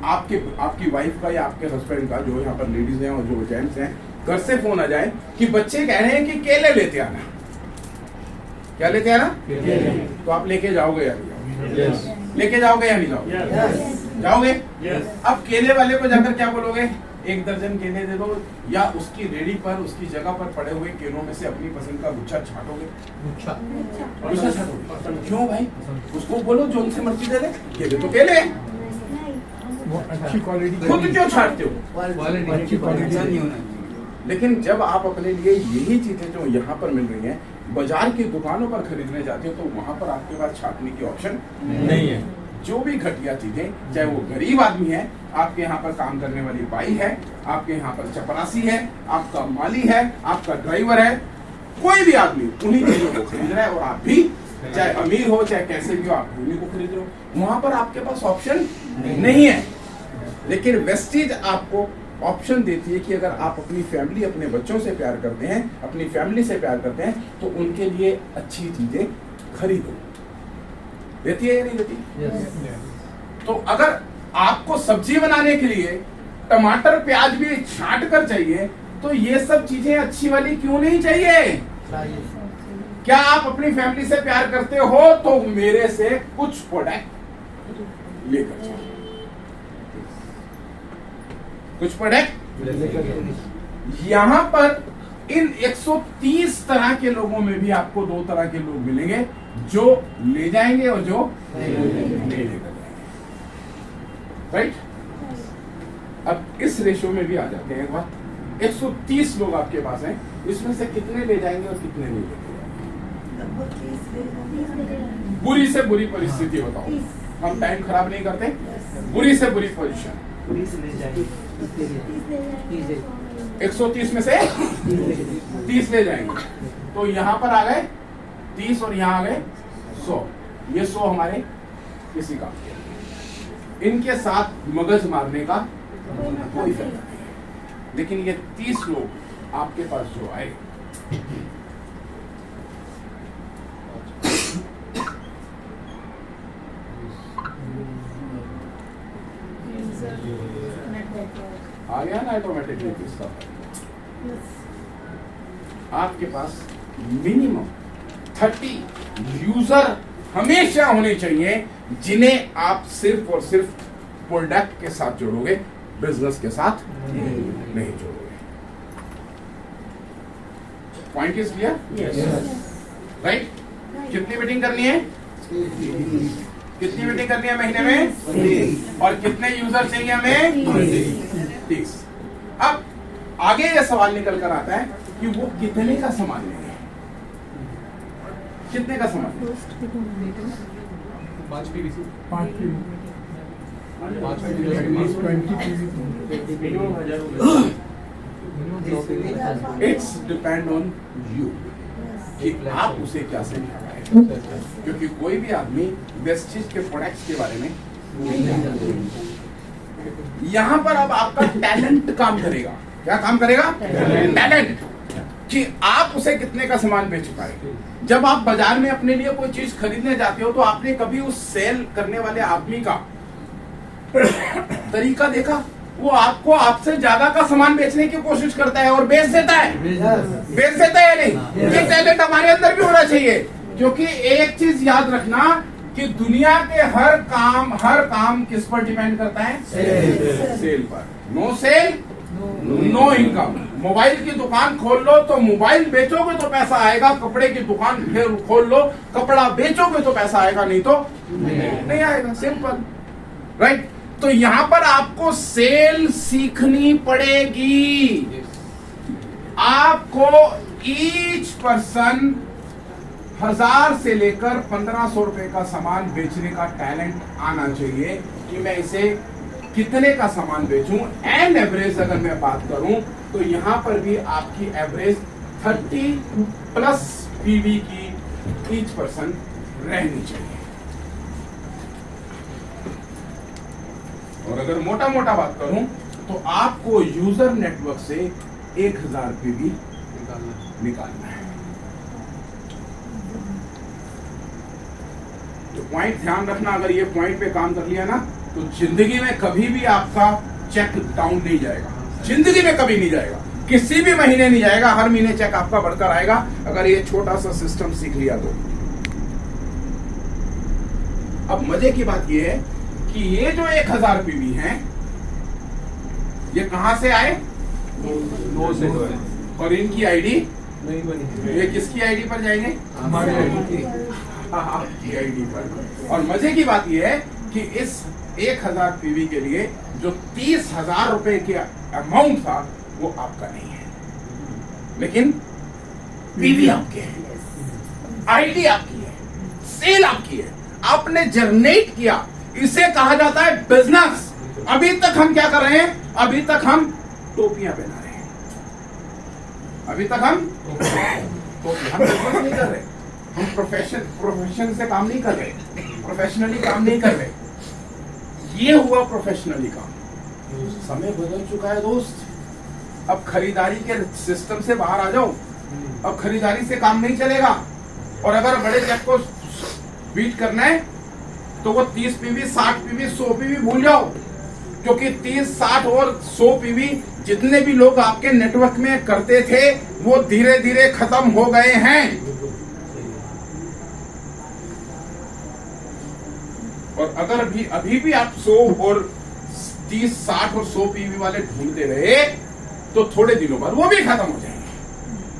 आपकी वाइफ का या आपके हस्बैंड का, जो यहाँ पर लेडीज हैं और जो जेंट्स हैं, घर से फोन आ जाए कि बच्चे कह रहे हैं कि केले लेते आना। क्या लेते आना? तो आप लेके जाओगे या नहीं जाओगे? लेके जाओगे या नहीं जाओगे? जाओगे। अब केले वाले को जाकर क्या बोलोगे? 1 दर्जन केले दे दो, या उसकी रेडी पर, उसकी जगह पर पड़े हुए केलों में से अपनी पसंद का गुच्छा छाटोगे? गुच्छा छाटोगे? क्यों भाई? उसको बोलो जो उनसे मर्जी दे दे, केले तो केले हैं। अच्छी क्वालिटी, खुद क्यों छाटते हो? अच्छी क्वालिटी। लेकिन जब आप अपने लिए यही चीजें जो यहाँ पर मिल रही हैं, बाजार की दुकानों पर खरीदने जाते हो, तो वहां पर आपके पास छाटने की ऑप्शन नहीं है। जो भी घटिया चीजें, चाहे वो गरीब आदमी है, आपके यहाँ पर काम करने वाली बाई है, आपके यहाँ पर चपरासी है, आपका माली है, आपका ड्राइवर है, कोई भी आदमी उन्हीं चीजों को खरीद रहा है। और आप भी, चाहे अमीर हो चाहे कैसे भी हो, आप उन्हीं को खरीद रहे हो। वहां पर आपके पास ऑप्शन नहीं है। लेकिन वेस्टीज आपको ऑप्शन देती है कि अगर आप अपनी फैमिली, अपने बच्चों से प्यार करते हैं, अपनी फैमिली से प्यार करते हैं, तो उनके लिए अच्छी चीजें खरीदो। देती है या नहीं देती? तो अगर आपको सब्जी बनाने के लिए टमाटर प्याज भी छांट कर चाहिए, तो ये सब चीजें अच्छी वाली क्यों नहीं चाहिए? क्या आप अपनी फैमिली से प्यार करते हो तो मेरे से कुछ प्रोडक्ट लेकर जाओ, कुछ प्रोडक्ट। यहां पर इन 130 तरह के लोगों में भी आपको दो तरह के लोग मिलेंगे, जो ले जाएंगे और जो नहीं लेकर जाएंगे। राइट? अब इस रेशियो में भी आ जाते हैं एक बार। 130 लोग आपके पास हैं, इसमें से कितने ले जाएंगे और कितने नहीं लेकर जाएंगे? बुरी से बुरी परिस्थिति बताओ, हम टाइम खराब नहीं करते। बुरी से बुरी पोजीशन, 130 में से 30 ले जाएंगे, तो यहां पर आ गए 30 और यहां आ गए 100। ये 100 हमारे किसी काम के, इनके साथ मगज मारने का कोई फायदा नहीं है। लेकिन ये 30 लोग आपके पास जो आए, आ गया ना ऑटोमेटिकली इसका। आपके पास मिनिमम 30 यूजर हमेशा होने चाहिए, जिन्हें आप सिर्फ और सिर्फ प्रोडक्ट के साथ जोड़ोगे, बिजनेस के साथ नहीं जोड़ोगे। Point is clear? राइट? कितनी मीटिंग करनी है? कितनी मीटिंग करनी है महीने में? और कितने यूजर चाहिए हमें? 30। अब आगे यह सवाल निकल कर आता है कि वो कितने का सामान लेंगे? कितने का सामान? 5 PVC, 20 it's depend on you कि आप उसे क्या समझाएं, क्योंकि कोई भी आदमी वेस्टेज के प्रोडक्ट्स के बारे में नहीं जानता। यहां पर अब आपका टैलेंट काम करेगा। क्या काम करेगा? टैलेंट, कि आप उसे कितने का सामान बेच पाए। जब आप बाजार में अपने लिए कोई चीज खरीदने जाते हो, तो आपने कभी उस सेल करने वाले आदमी का तरीका देखा? वो आपको आपसे ज्यादा का सामान बेचने की कोशिश करता है और बेच देता है। बेच देता है या नहीं? ये टैलेंट हमारे अंदर भी होना चाहिए, क्योंकि एक चीज याद रखना कि दुनिया के हर काम किस पर डिपेंड करता है? सेल पर। No sale no income. Mobile की दुकान खोल लो तो मोबाइल बेचोगे तो पैसा आएगा, कपड़े की दुकान फिर खोल लो, कपड़ा बेचोगे तो पैसा आएगा, नहीं तो नहीं आएगा। सिंपल। राइट? तो यहां पर आपको सेल सीखनी पड़ेगी। आपको ईच पर्सन 1000 से लेकर 1500 रुपए का सामान बेचने का टैलेंट आना चाहिए, कि मैं इसे कितने का सामान बेचूं। एंड एवरेज अगर मैं बात करूं तो यहां पर भी आपकी एवरेज 30+ पीवी की ईच पर्सन रहनी चाहिए। और अगर मोटा मोटा बात करूं तो आपको यूजर नेटवर्क से 1000 पीवी निकालना है। तो पॉइंट ध्यान रखना, अगर ये पॉइंट पे काम कर लिया ना, तो जिंदगी में कभी भी आपका चेक डाउन नहीं जाएगा। जिंदगी में कभी नहीं जाएगा, किसी भी महीने नहीं जाएगा। हर महीने चेक आपका बढ़कर आएगा, अगर ये छोटा सा सिस्टम सीख लिया तो। अब मजे की बात ये है कि ये जो 1000 पीवी हैं, ये कहां से आए? नो से। और इनकी आईडी नहीं बनी। ये किसकी आईडी पर जाएंगे? हमारी आईडी। आपकी आईडी पर। और मजे की बात यह है कि इस 1000 पीवी के लिए जो 30,000 रुपए के अमाउंट था, वो आपका नहीं है, लेकिन पीवी आपके है, आईडी आपकी है, सेल आपकी है, आपने जनरेट किया। इसे कहा जाता है बिजनेस। अभी तक हम क्या कर रहे हैं? अभी तक हम टोपियां पहना रहे हैं। अभी तक हम बिजनेस नहीं कर रहे, हम प्रोफेशन से काम नहीं कर रहे, प्रोफेशनली काम नहीं कर रहे। ये हुआ प्रोफेशनली काम। समय बदल चुका है दोस्त। अब खरीदारी के सिस्टम से बाहर आ जाओ। अब खरीदारी से काम नहीं चलेगा। और अगर बड़े चेक को बीट करना है तो वो 30 पीवी, 60 पीवी, 100 पीवी भूल जाओ, क्योंकि 30, 60 और 100 पीवी जितने भी लोग आपके नेटवर्क में करते थे वो धीरे धीरे खत्म हो गए हैं। और अगर भी अभी भी आप 100 और 30, 60 और 100 पीवी वाले ढूंढते रहे तो थोड़े दिनों बाद वो भी खत्म हो जाएंगे।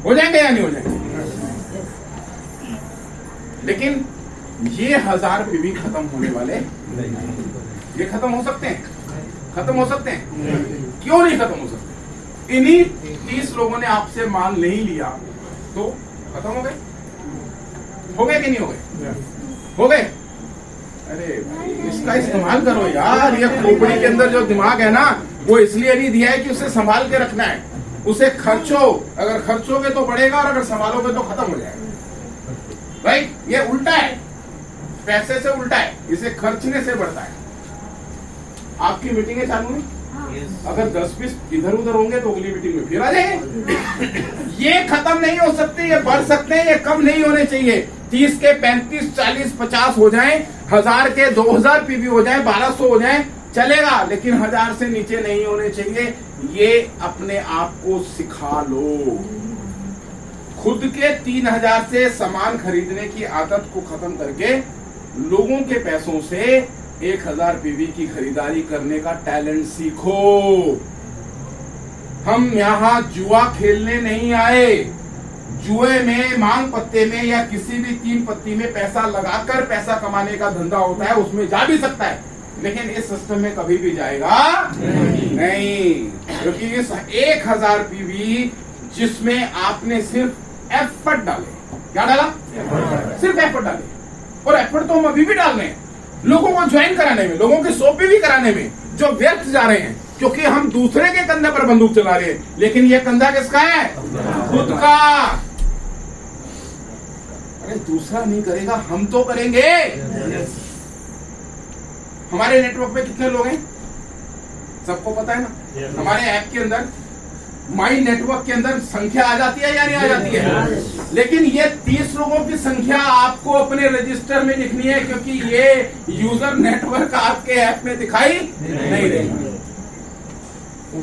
हो जाएंगे या नहीं हो जाएंगे? लेकिन ये 1000 पीवी खत्म होने वाले, ये खत्म हो सकते हैं? खत्म हो सकते हैं? क्यों नहीं खत्म हो सकते? इन्हीं 30 लोगों ने आपसे माल नहीं लिया तो खत्म हो गए। हो गए कि नहीं हो गए? हो गए। अरे भाई, इसका इस्तेमाल करो यार। ये खोपड़ी के अंदर जो दिमाग है ना, वो इसलिए नहीं दिया है कि उसे संभाल के रखना है। उसे खर्चो, अगर खर्चोगे तो बढ़ेगा और अगर संभालोगे तो खत्म हो जाएगा। राइट? ये उल्टा है, पैसे से उल्टा है। इसे खर्चने से बढ़ता है। आपकी मीटिंगें चालू हुई, अगर 10-20 इधर उधर होंगे तो अगली मीटिंग में फिर आ जाएंगे। ये खत्म नहीं हो सकते, ये बढ़ सकते हैं, ये कम नहीं होने चाहिए। 30 के 35, 40, 50 हो जाएं, 1000 के 2000 पीवी हो जाएं, 1200 हो जाएं, चलेगा, लेकिन 1000 से नीचे नहीं होने चाहिए। ये अपने आप को सिखा लो। खुद के 3000 से सामान खरीदने की आदत को खत्म करके लोगों के पैसों से 1000 पीवी की खरीदारी करने का टैलेंट सीखो। हम यहाँ जुआ खेलने नहीं आए। जुए में, मांग पत्ते में या किसी भी 3 पत्ती में पैसा लगाकर पैसा कमाने का धंधा होता है, उसमें जा भी सकता है, लेकिन इस सिस्टम में कभी भी जाएगा नहीं। क्योंकि इस 1000 पीवी जिसमें आपने सिर्फ एफर्ट डाले, क्या डाला? सिर्फ एफर्ट डाले। और एफर्ट तो हम अभी भी डाल रहे हैं, लोगों को ज्वाइन कराने में, लोगों की 100 पीवी कराने में, जो व्यर्थ जा रहे हैं, क्योंकि हम दूसरे के कंधे पर बंदूक चला रहे हैं। लेकिन ये कंधा किसका है? खुद का। अरे दूसरा नहीं करेगा, हम तो करेंगे। हमारे नेटवर्क में कितने लोग हैं सबको पता है ना? हमारे ऐप के अंदर, माई नेटवर्क के अंदर संख्या आ जाती है या नहीं आ जाती है? लेकिन ये 30 लोगों की संख्या आपको अपने रजिस्टर में लिखनी है, क्योंकि ये यूजर नेटवर्क आपके ऐप में दिखाई नहीं देगा।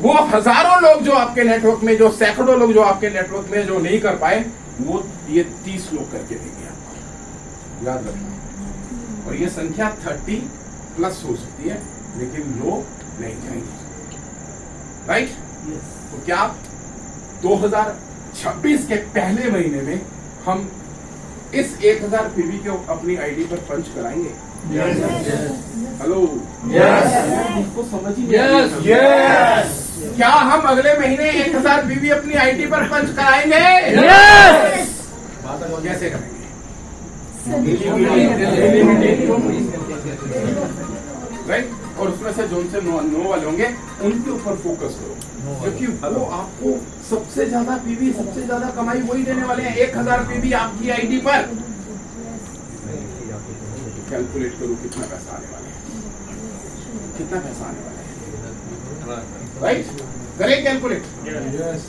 वो हजारों लोग जो आपके नेटवर्क में, जो सैकड़ों लोग जो आपके नेटवर्क में जो नहीं कर पाए, वो ये 30 लोग करके देंगे आपको। याद रखना। और ये संख्या 30+ हो सकती है, लेकिन लोग नहीं जाएंगे। राइट? तो क्या 2026 के पहले महीने में हम इस 1000 पीवी को अपनी आईडी पर पंच कराएंगे? हेलो? इसको समझ ही नहीं। क्या हम अगले महीने 1000 पीवी अपनी आईडी पर पंच कराएंगे? कैसे करेंगे? राइट? और उसमें से जो उनसे नो वाले होंगे उनके ऊपर फोकस करो, क्योंकि वो आपको सबसे ज्यादा पीवी, सबसे ज्यादा कमाई वही देने वाले हैं। 1000 पीवी आपकी आईडी पर। कैलकुलेट करो कितना पैसा आने वाला है, कितना पैसा आने वाला है। राइट? करें कैलकुलेट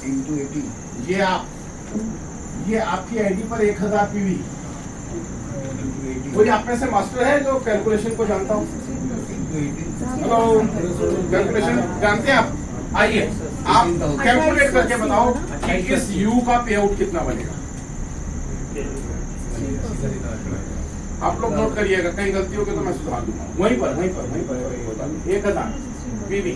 इंटू 80। ये आपकी आईडी पर 1000 पीवी। कोई आप में से मास्टर है जो कैलकुलेशन को जानता हो? हेलो? कैलकुलेशन जानते हैं आप? आइए आप कैलकुलेट करके बताओ कि इस यू का पे आउट कितना बनेगा। आप लोग नोट करिएगा, कहीं गलती होगी तो मैं सुधार दूंगा। वहीं पर 1000 पीवी।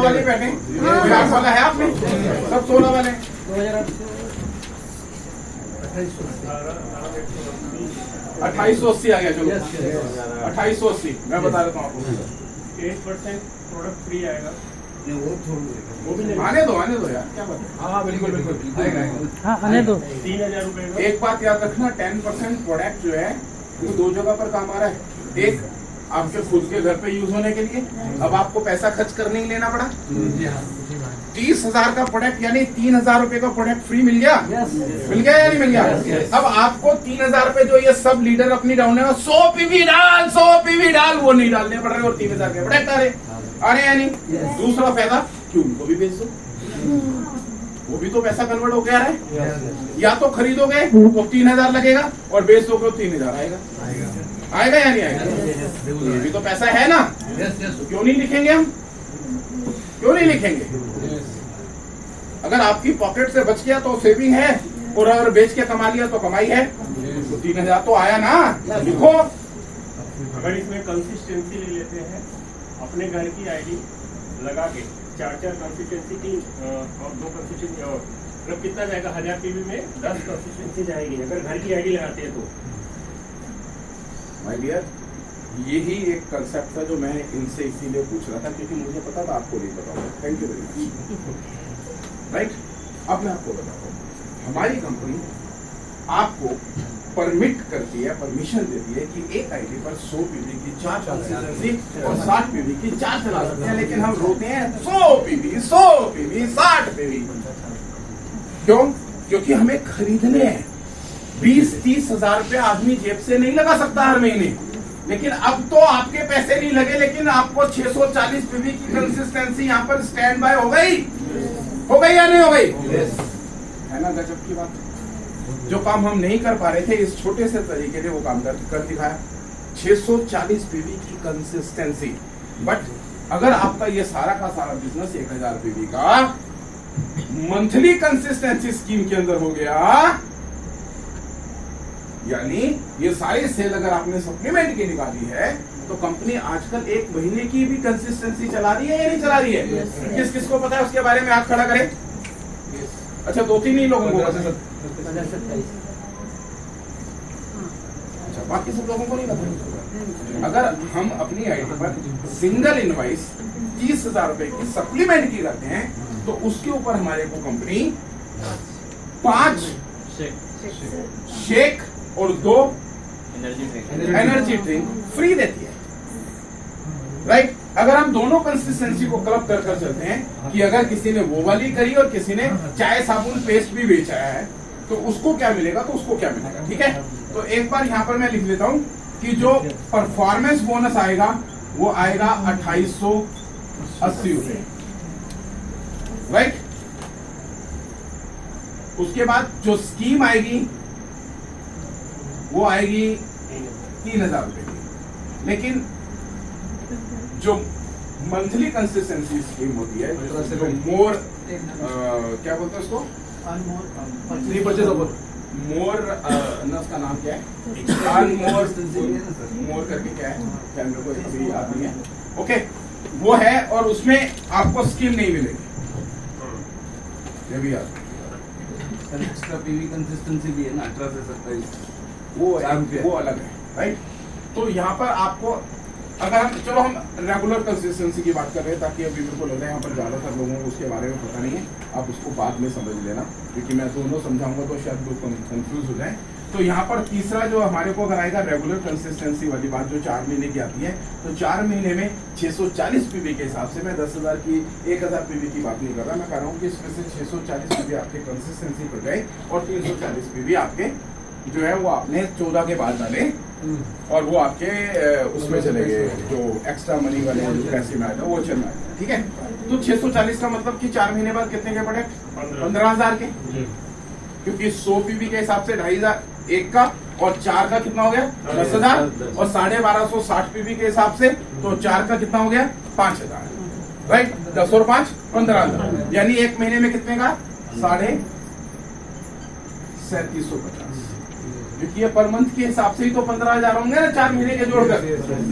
वाले बैठे, 50 वाला है आपने, सब 16 वाले। 2880 आ गया। चलो 2880 मैं बता देता हूँ आपको। 8% प्रोडक्ट फ्री आएगा। आने दो यार, क्या बात है? हाँ बिल्कुल आएगा। आने दो। 3000 रुपए का। एक बात याद रखना, 10% प्रोडक्ट जो है वो 2 जगह पर काम आ रहा है। एक आपके खुद के घर पे यूज होने के लिए। अब आपको पैसा खर्च कर नहीं लेना पड़ा। 30,000 का प्रोडक्ट यानी 3,000 रुपए का प्रोडक्ट फ्री मिल गया। मिल गया या नहीं मिल गया? अब आपको 3,000 रुपए जो ये सब लीडर अपनी डाउन है 100 पीवी डाल वो नहीं डालने पड़ रहे और 3,000 के प्रोडक्ट आ रहे या नहीं? दूसरा फायदा क्यों उनको भी बेच दो, वो भी तो पैसा कन्वर्ट हो गया है। या तो खरीदोगे तो 3,000 लगेगा और बेच दोगे तो 3,000 आएगा। आएगा या नहीं आएगा? ये भी तो पैसा है ना, तो क्यों नहीं लिखेंगे हम? क्यों नहीं लिखेंगे? अगर आपकी पॉकेट से बच गया तो सेविंग है और अगर बेच के कमा लिया तो कमाई है। तो 3,000 तो आया ना, लिखो। अगर इसमें कंसिस्टेंसी ले लेते हैं, अपने घर की आईडी लगा के 4 कंसिस्टेंसी की और 2 कंसिस्टेंसी और मतलब कितना जाएगा? 1000 पीवी में 10 कंसिस्टेंसी जाएगी अगर घर की आईडी लगाते हैं तो। माय डियर, यही एक कंसेप्ट था जो मैं इनसे इसीलिए पूछ रहा था क्योंकि मुझे पता था आपको नहीं पता होगा। Thank you very much. Right, अब मैं आपको बताता हूँ, हमारी कंपनी आपको परमिट करती है, परमिशन देती है कि एक आईडी पर 100 पीवी की 4 कंसिस्टेंसी और 60 पीवी की 4 चला सकते हैं, लेकिन हम रोते हैं 100 पीवी 60 पीवी। क्यों? क्योंकि हमें खरीदने हैं। 20-30 हजार रुपए आदमी जेब से नहीं लगा सकता हर महीने, लेकिन अब तो आपके पैसे नहीं लगे, लेकिन आपको 640 पीवी की कंसिस्टेंसी यहाँ पर स्टैंड बाय हो गई या नहीं हो गई? है ना गजब की बात। जो काम हम नहीं कर पा रहे थे इस छोटे से तरीके से वो काम कर दिखाया। 640 पीवी की कंसिस्टेंसी। बट अगर आपका ये सारा का सारा बिजनेस 1000 पीवी का मंथली कंसिस्टेंसी स्कीम के अंदर हो गया, यानी ये सारी सेल अगर आपने सप्लीमेंट की निकाली है तो कंपनी आजकल 1 महीने की भी कंसिस्टेंसी चला रही है या नहीं चला रही है? किस किस को पता है उसके बारे में हाथ खड़ा करें। अच्छा, 2-3 ही लोगों को पता है। अच्छा, बाकी सब लोगों को नहीं पता। अगर हम अपनी आईडी पर सिंगल इनवाइस 30,000 रुपए की सप्लीमेंट की करते हैं तो उसके ऊपर हमारे को कंपनी 5 शेक और 2 एनर्जी ड्रिंक फ्री देती है। राइट, अगर हम दोनों कंसिस्टेंसी को क्लब कर चलते हैं कि अगर किसी ने वो वाली करी और किसी ने चाय साबुन पेस्ट भी बेचा है तो उसको क्या मिलेगा, तो उसको क्या मिलेगा। ठीक है, तो एक बार यहाँ पर मैं लिख लेता हूँ कि जो परफॉर्मेंस बोनस आएगा वो आएगा 2880 रुपए। राइट, उसके बाद जो स्कीम आएगी वो आएगी 3,000 रुपए की, लेकिन जो मंथली कंसिस्टेंसी स्कीम होती है जो मोर क्या बोलते हैं उसको, मोर उसका नाम क्या है, मोर करके क्या है, क्या मेरे को अभी याद नहीं है। ओके, वो है और उसमें आपको स्कीम नहीं मिलेगी, ये भी याद। एक्स्ट्रा पीवी कंसिस्टेंसी भी है ना 18 से 27, वो अलग है। राइट, तो यहाँ पर आपको अगर हम चलो हम रेगुलर कंसिस्टेंसी की बात कर रहे हैं ताकि अभी मेरे को लग रहा है यहाँ पर ज्यादातर लोगों को उसके बारे में पता नहीं है, आप उसको बाद में समझ लेना क्योंकि मैं दोनों समझाऊंगा तो शायद लोग कंफ्यूज हो जाए। तो यहाँ पर तीसरा जो हमारे को अगर आएगा रेगुलर कंसिस्टेंसी वाली बात जो 4 महीने की आती है, तो 4 महीने में 640 पीवी के हिसाब से, मैं 10,000 की 1,000 पीवी की बात नहीं कर रहा, मैं कह रहा हूँ कि इसमें से 640 पीवी आपके कंसिस्टेंसी पर गए और 340 पीवी आपके जो है वो आपने 14 के बाद डाले और वो आपके उसमें चले गए जो एक्स्ट्रा मनी वाले जो पैसे में आए थे वो चल रहा है। ठीक है, तो 640 का मतलब कि 4 महीने बाद कितने के पड़े? 15,000 के, क्योंकि 100 पीवी के हिसाब से 2,500 एक का और 4 का कितना हो गया 10,000 और 1250 60 पीवी के हिसाब से तो 4 का कितना हो गया 5,000। राइट, 10 और 5 15,000, यानी एक महीने में कितने का 3,750, क्योंकि ये पर मंथ के हिसाब से ही तो 15,000 होंगे ना 4 महीने के जोड़कर,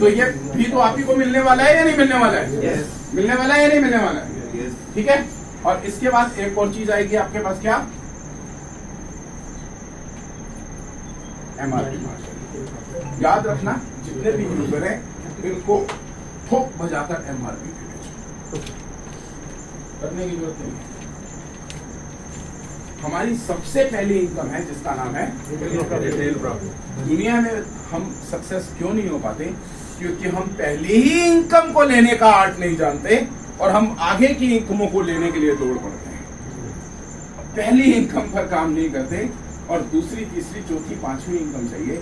तो ये भी तो आप ही को मिलने वाला है या नहीं मिलने वाला है? मिलने वाला है या नहीं मिलने वाला है? ठीक है, और इसके बाद एक और चीज आएगी आपके पास, क्या? MRP। याद रखना, जितने भी यूजर हैं इनको ठोक बजाकर MRP पे बेचो, करने की जरूरत नहीं है। हमारी सबसे पहली इनकम है जिसका नाम है रिटेल प्रॉफिट। दुनिया में हम सक्सेस क्यों नहीं हो पाते? क्योंकि हम पहले ही इनकम को लेने का आर्ट नहीं जानते और हम आगे की इनकमों को लेने के लिए दौड़ पड़ते हैं। पहली इनकम पर काम नहीं करते और दूसरी, तीसरी, चौथी, पांचवी इनकम चाहिए,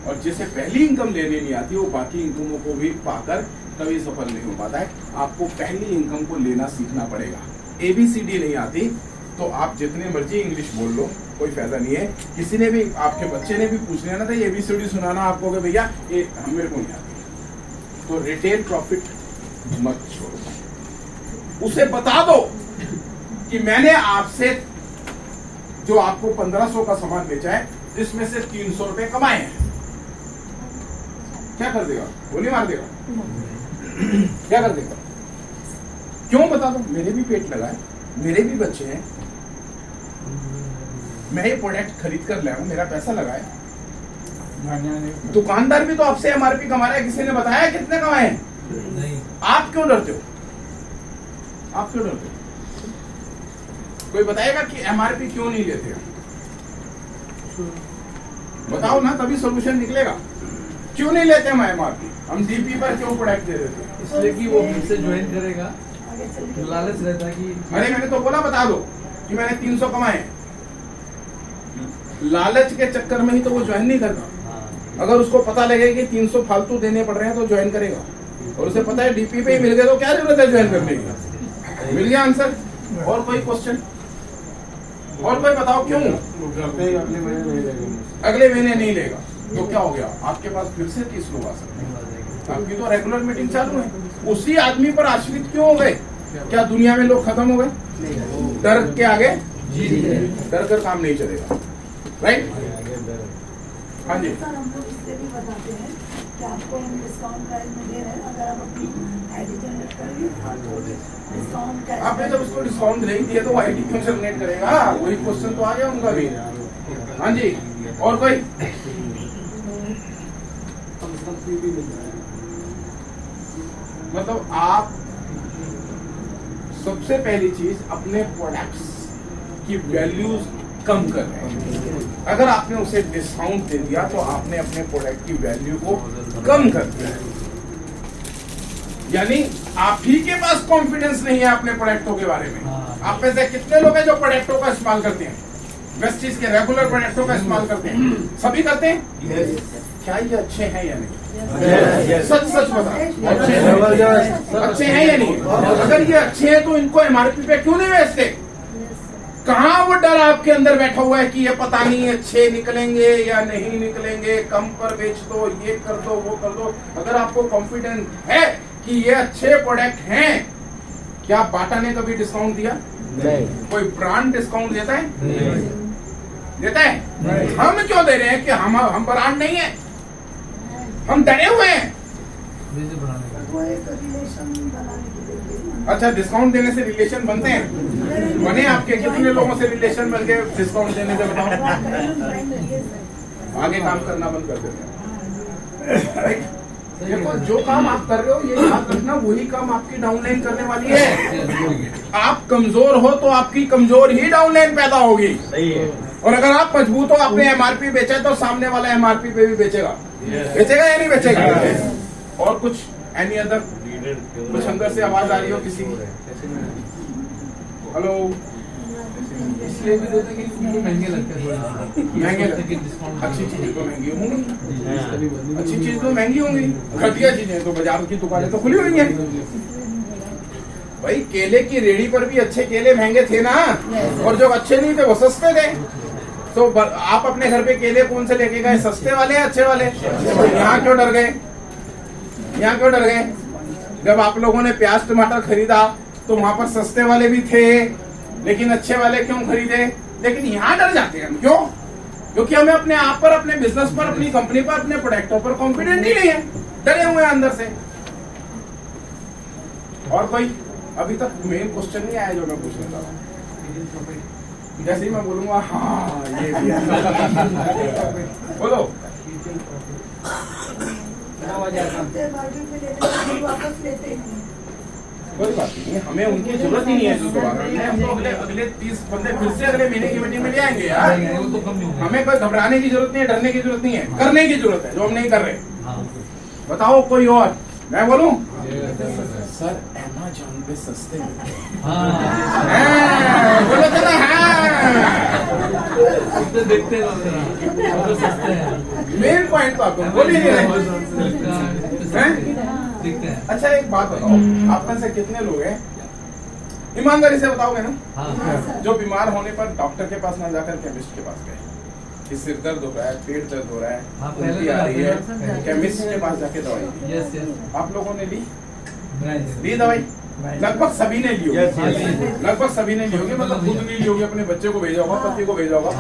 और जिसे पहली इनकम लेने नहीं आती वो बाकी इनकमों को भी पाकर कभी सफल नहीं हो पाता है। आपको पहली इनकम को लेना सीखना पड़ेगा। ABCD नहीं आती तो आप जितने मर्जी इंग्लिश बोल लो, कोई फायदा नहीं है। किसी ने भी, आपके बच्चे ने भी पूछ लिया ना था ABCD सुनाना आपको कि भैया ये हम मेरे को नहीं आती, तो रिटेल प्रॉफिट मत छोड़ो, उसे बता दो कि मैंने आपसे जो आपको 1500 का सामान बेचा है इसमें से 300 रुपए कमाए हैं। क्या कर देगा? गोली मार देगा? क्या कर देगा? क्यों? बता दो, मेरे भी पेट लगा है, मेरे भी बच्चे हैं, मैं ये प्रोडक्ट खरीद कर लाया हूं, मेरा पैसा लगा है। दुकानदार भी तो आपसे MRP कमा रहा है, किसी ने बताया कितने कमाए हैं? नहीं। आप क्यों डरते हो? आप क्यों डरते हो? कोई बताएगा कि MRP क्यों नहीं लेते? बताओ ना, तभी सोल्यूशन निकलेगा। क्यों नहीं लेते हम MRP? हम DP पर क्यों प्रोडक्ट दे देते हैं? इसलिए कि वो फिर से ज्वाइन करेगा, लालच रहता है कि अरे मैंने तो बोला बता दो कि मैंने 300 कमाए। लालच के चक्कर में ही तो वो ज्वाइन नहीं करता। अगर उसको पता लगे कि 300 फालतू देने पड़ रहे हैं तो ज्वाइन करेगा, और उसे पता है DP पे ही मिल गए तो क्या जरूरत है ज्वाइन करने की? मिल गया आंसर। और कोई क्वेश्चन? और कोई बताओ क्यों? अगले महीने नहीं लेगा तो क्या हो गया? आपके पास फिर से 30 लोग आ सकते हैं। आपकी तो रेगुलर मीटिंग चालू है। उसी आदमी पर आश्रित क्यों हो गए? क्या दुनिया में लोग खत्म हो गए? डर के आगे डर कर काम नहीं चलेगा, राइट? हाँ जी। सर, हम लोग इसलिए भी बताते हैं कि आपको हम डिस्काउंट प्राइस में दे रहे हैं, अगर आप अपनी आईडी जनरेट करेंगे तो डिस्काउंट। आपने जब उसको डिस्काउंट नहीं दिया तो आईडी क्यों जनरेट करेगा? वही क्वेश्चन तो आ गया उनका भी। हाँ जी। और कोई? मतलब आप सबसे पहली चीज अपने प्रोडक्ट्स की वैल्यूज कम कर रहे हैं। अगर आपने उसे डिस्काउंट दे दिया तो आपने अपने प्रोडक्ट की वैल्यू को कम कर दिया। यानी आप ही के पास कॉन्फिडेंस नहीं है अपने प्रोडक्टों के बारे में। आप में से कितने लोग हैं जो प्रोडक्टों का इस्तेमाल करते हैं? वेस्टीज के रेगुलर प्रोडक्टों का इस्तेमाल करते हैं? सभी करते हैं? क्या ये अच्छे हैं या नहीं? सच सच बता, अच्छे हैं या नहीं? अगर ये अच्छे हैं तो इनको MRP पे क्यों नहीं बेचते? कहाँ वो डर आपके अंदर बैठा हुआ है कि ये पता नहीं अच्छे निकलेंगे या नहीं निकलेंगे, कम पर बेच दो, ये कर दो, वो कर दो। अगर आपको कॉन्फिडेंस है कि ये अच्छे प्रोडक्ट हैं, क्या बाटा ने कभी डिस्काउंट दिया? नहीं। कोई ब्रांड डिस्काउंट देता है? नहीं। देता है? नहीं। हम क्यों दे रहे हैं कि हम ब्रांड नहीं है? हम डरे हुए हैं। वो एक रिलेशन बनाने के लिए। अच्छा, डिस्काउंट देने से रिलेशन बनते हैं? बने आपके? कितने लोगों से रिलेशन बन के डिस्काउंट देने से? बताओ। आगे काम करना बंद कर देते हैं। देखो, जो काम आप कर रहे हो ये याद रखना, वही काम आपकी डाउनलाइन करने वाली है। आप कमजोर हो तो आपकी कमजोर ही डाउनलाइन पैदा होगी। और अगर आप मजबूत हो, आपने MRP बेचा है तो सामने वाला MRP पे भी बेचेगा। बेचेगा या नहीं बेचेगा? और कुछ एनी अदर? कुछ अंदर से आवाज आ रही हो किसी की? हेलो? इसलिए भी देते कि उनको महंगे लगते हैं। महंगे लगते हैं। अच्छी चीजें तो महंगी होंगी, अच्छी चीज तो महंगी होंगी, घटिया चीजें तो बाजार की दुकानें तो खुली हुई हैं। भाई, केले की रेडी पर भी अच्छे केले महंगे थे ना, और जो अच्छे नहीं थे वो सस्ते थे। तो आप अपने घर पे केले कौन से लेके गए? सस्ते वाले या अच्छे वाले? यहाँ क्यों डर गए? यहाँ क्यों डर गए? जब आप लोगों ने प्याज टमाटर खरीदा तो वहां पर सस्ते वाले भी थे, लेकिन अच्छे वाले क्यों खरीदे? लेकिन यहाँ डर जाते हैं हम। क्यों? क्योंकि हमें अपने आप पर, अपने बिजनेस पर, अपनी कंपनी पर, अपने प्रोडक्टों पर कॉन्फिडेंट ही नहीं है, डरे हुए हैं अंदर से। और कोई अभी तक मेन क्वेश्चन नहीं आया जो मैं पूछने था? जैसे ही मैं बोलूंगा हाँ ये भी बोलो। वापस लेते हैं। कोई बात नहीं, हमें उनकी जरूरत ही नहीं है। हम तो अगले 30 बंदे फिर से अगले महीने की मीटिंग में ले आएंगे यार। हमें कोई घबराने की जरूरत नहीं है, डरने की जरूरत नहीं है, करने की जरूरत है जो हम नहीं कर रहे। बताओ कोई और, मैं बोलूं? सर अमेज़न पे सस्ते मिलते हैं। हाँ, बोलो तो ना, हाँ। तो देखते हैं लोग जरा, वो तो सस्ते हैं। मेन पॉइंट तो आपको बोल ही नहीं रहे हैं? दिखते हैं। अच्छा एक बात बताओ, आप में से कितने लोग हैं ईमानदारी से बताओगे ना, हाँ, जो बीमार होने पर डॉक्टर के पास ना जाकर केमिस्ट के पास गए, कि सिर दर्द हो रहा है, पेट दर्द हो रहा हाँ, है, पहले उल्टी तो आ रही है, जाते केमिस्ट के पास जाके दवाई ली। Yes yes. आप लोगों ने ली नहीं दवाई? लगभग सभी ने ली होगी। Yes, yes. लगभग सभी ने ली होगी, मतलब खुद नहीं ली होगी, अपने बच्चे को भेजा होगा, पति को भेजा होगा,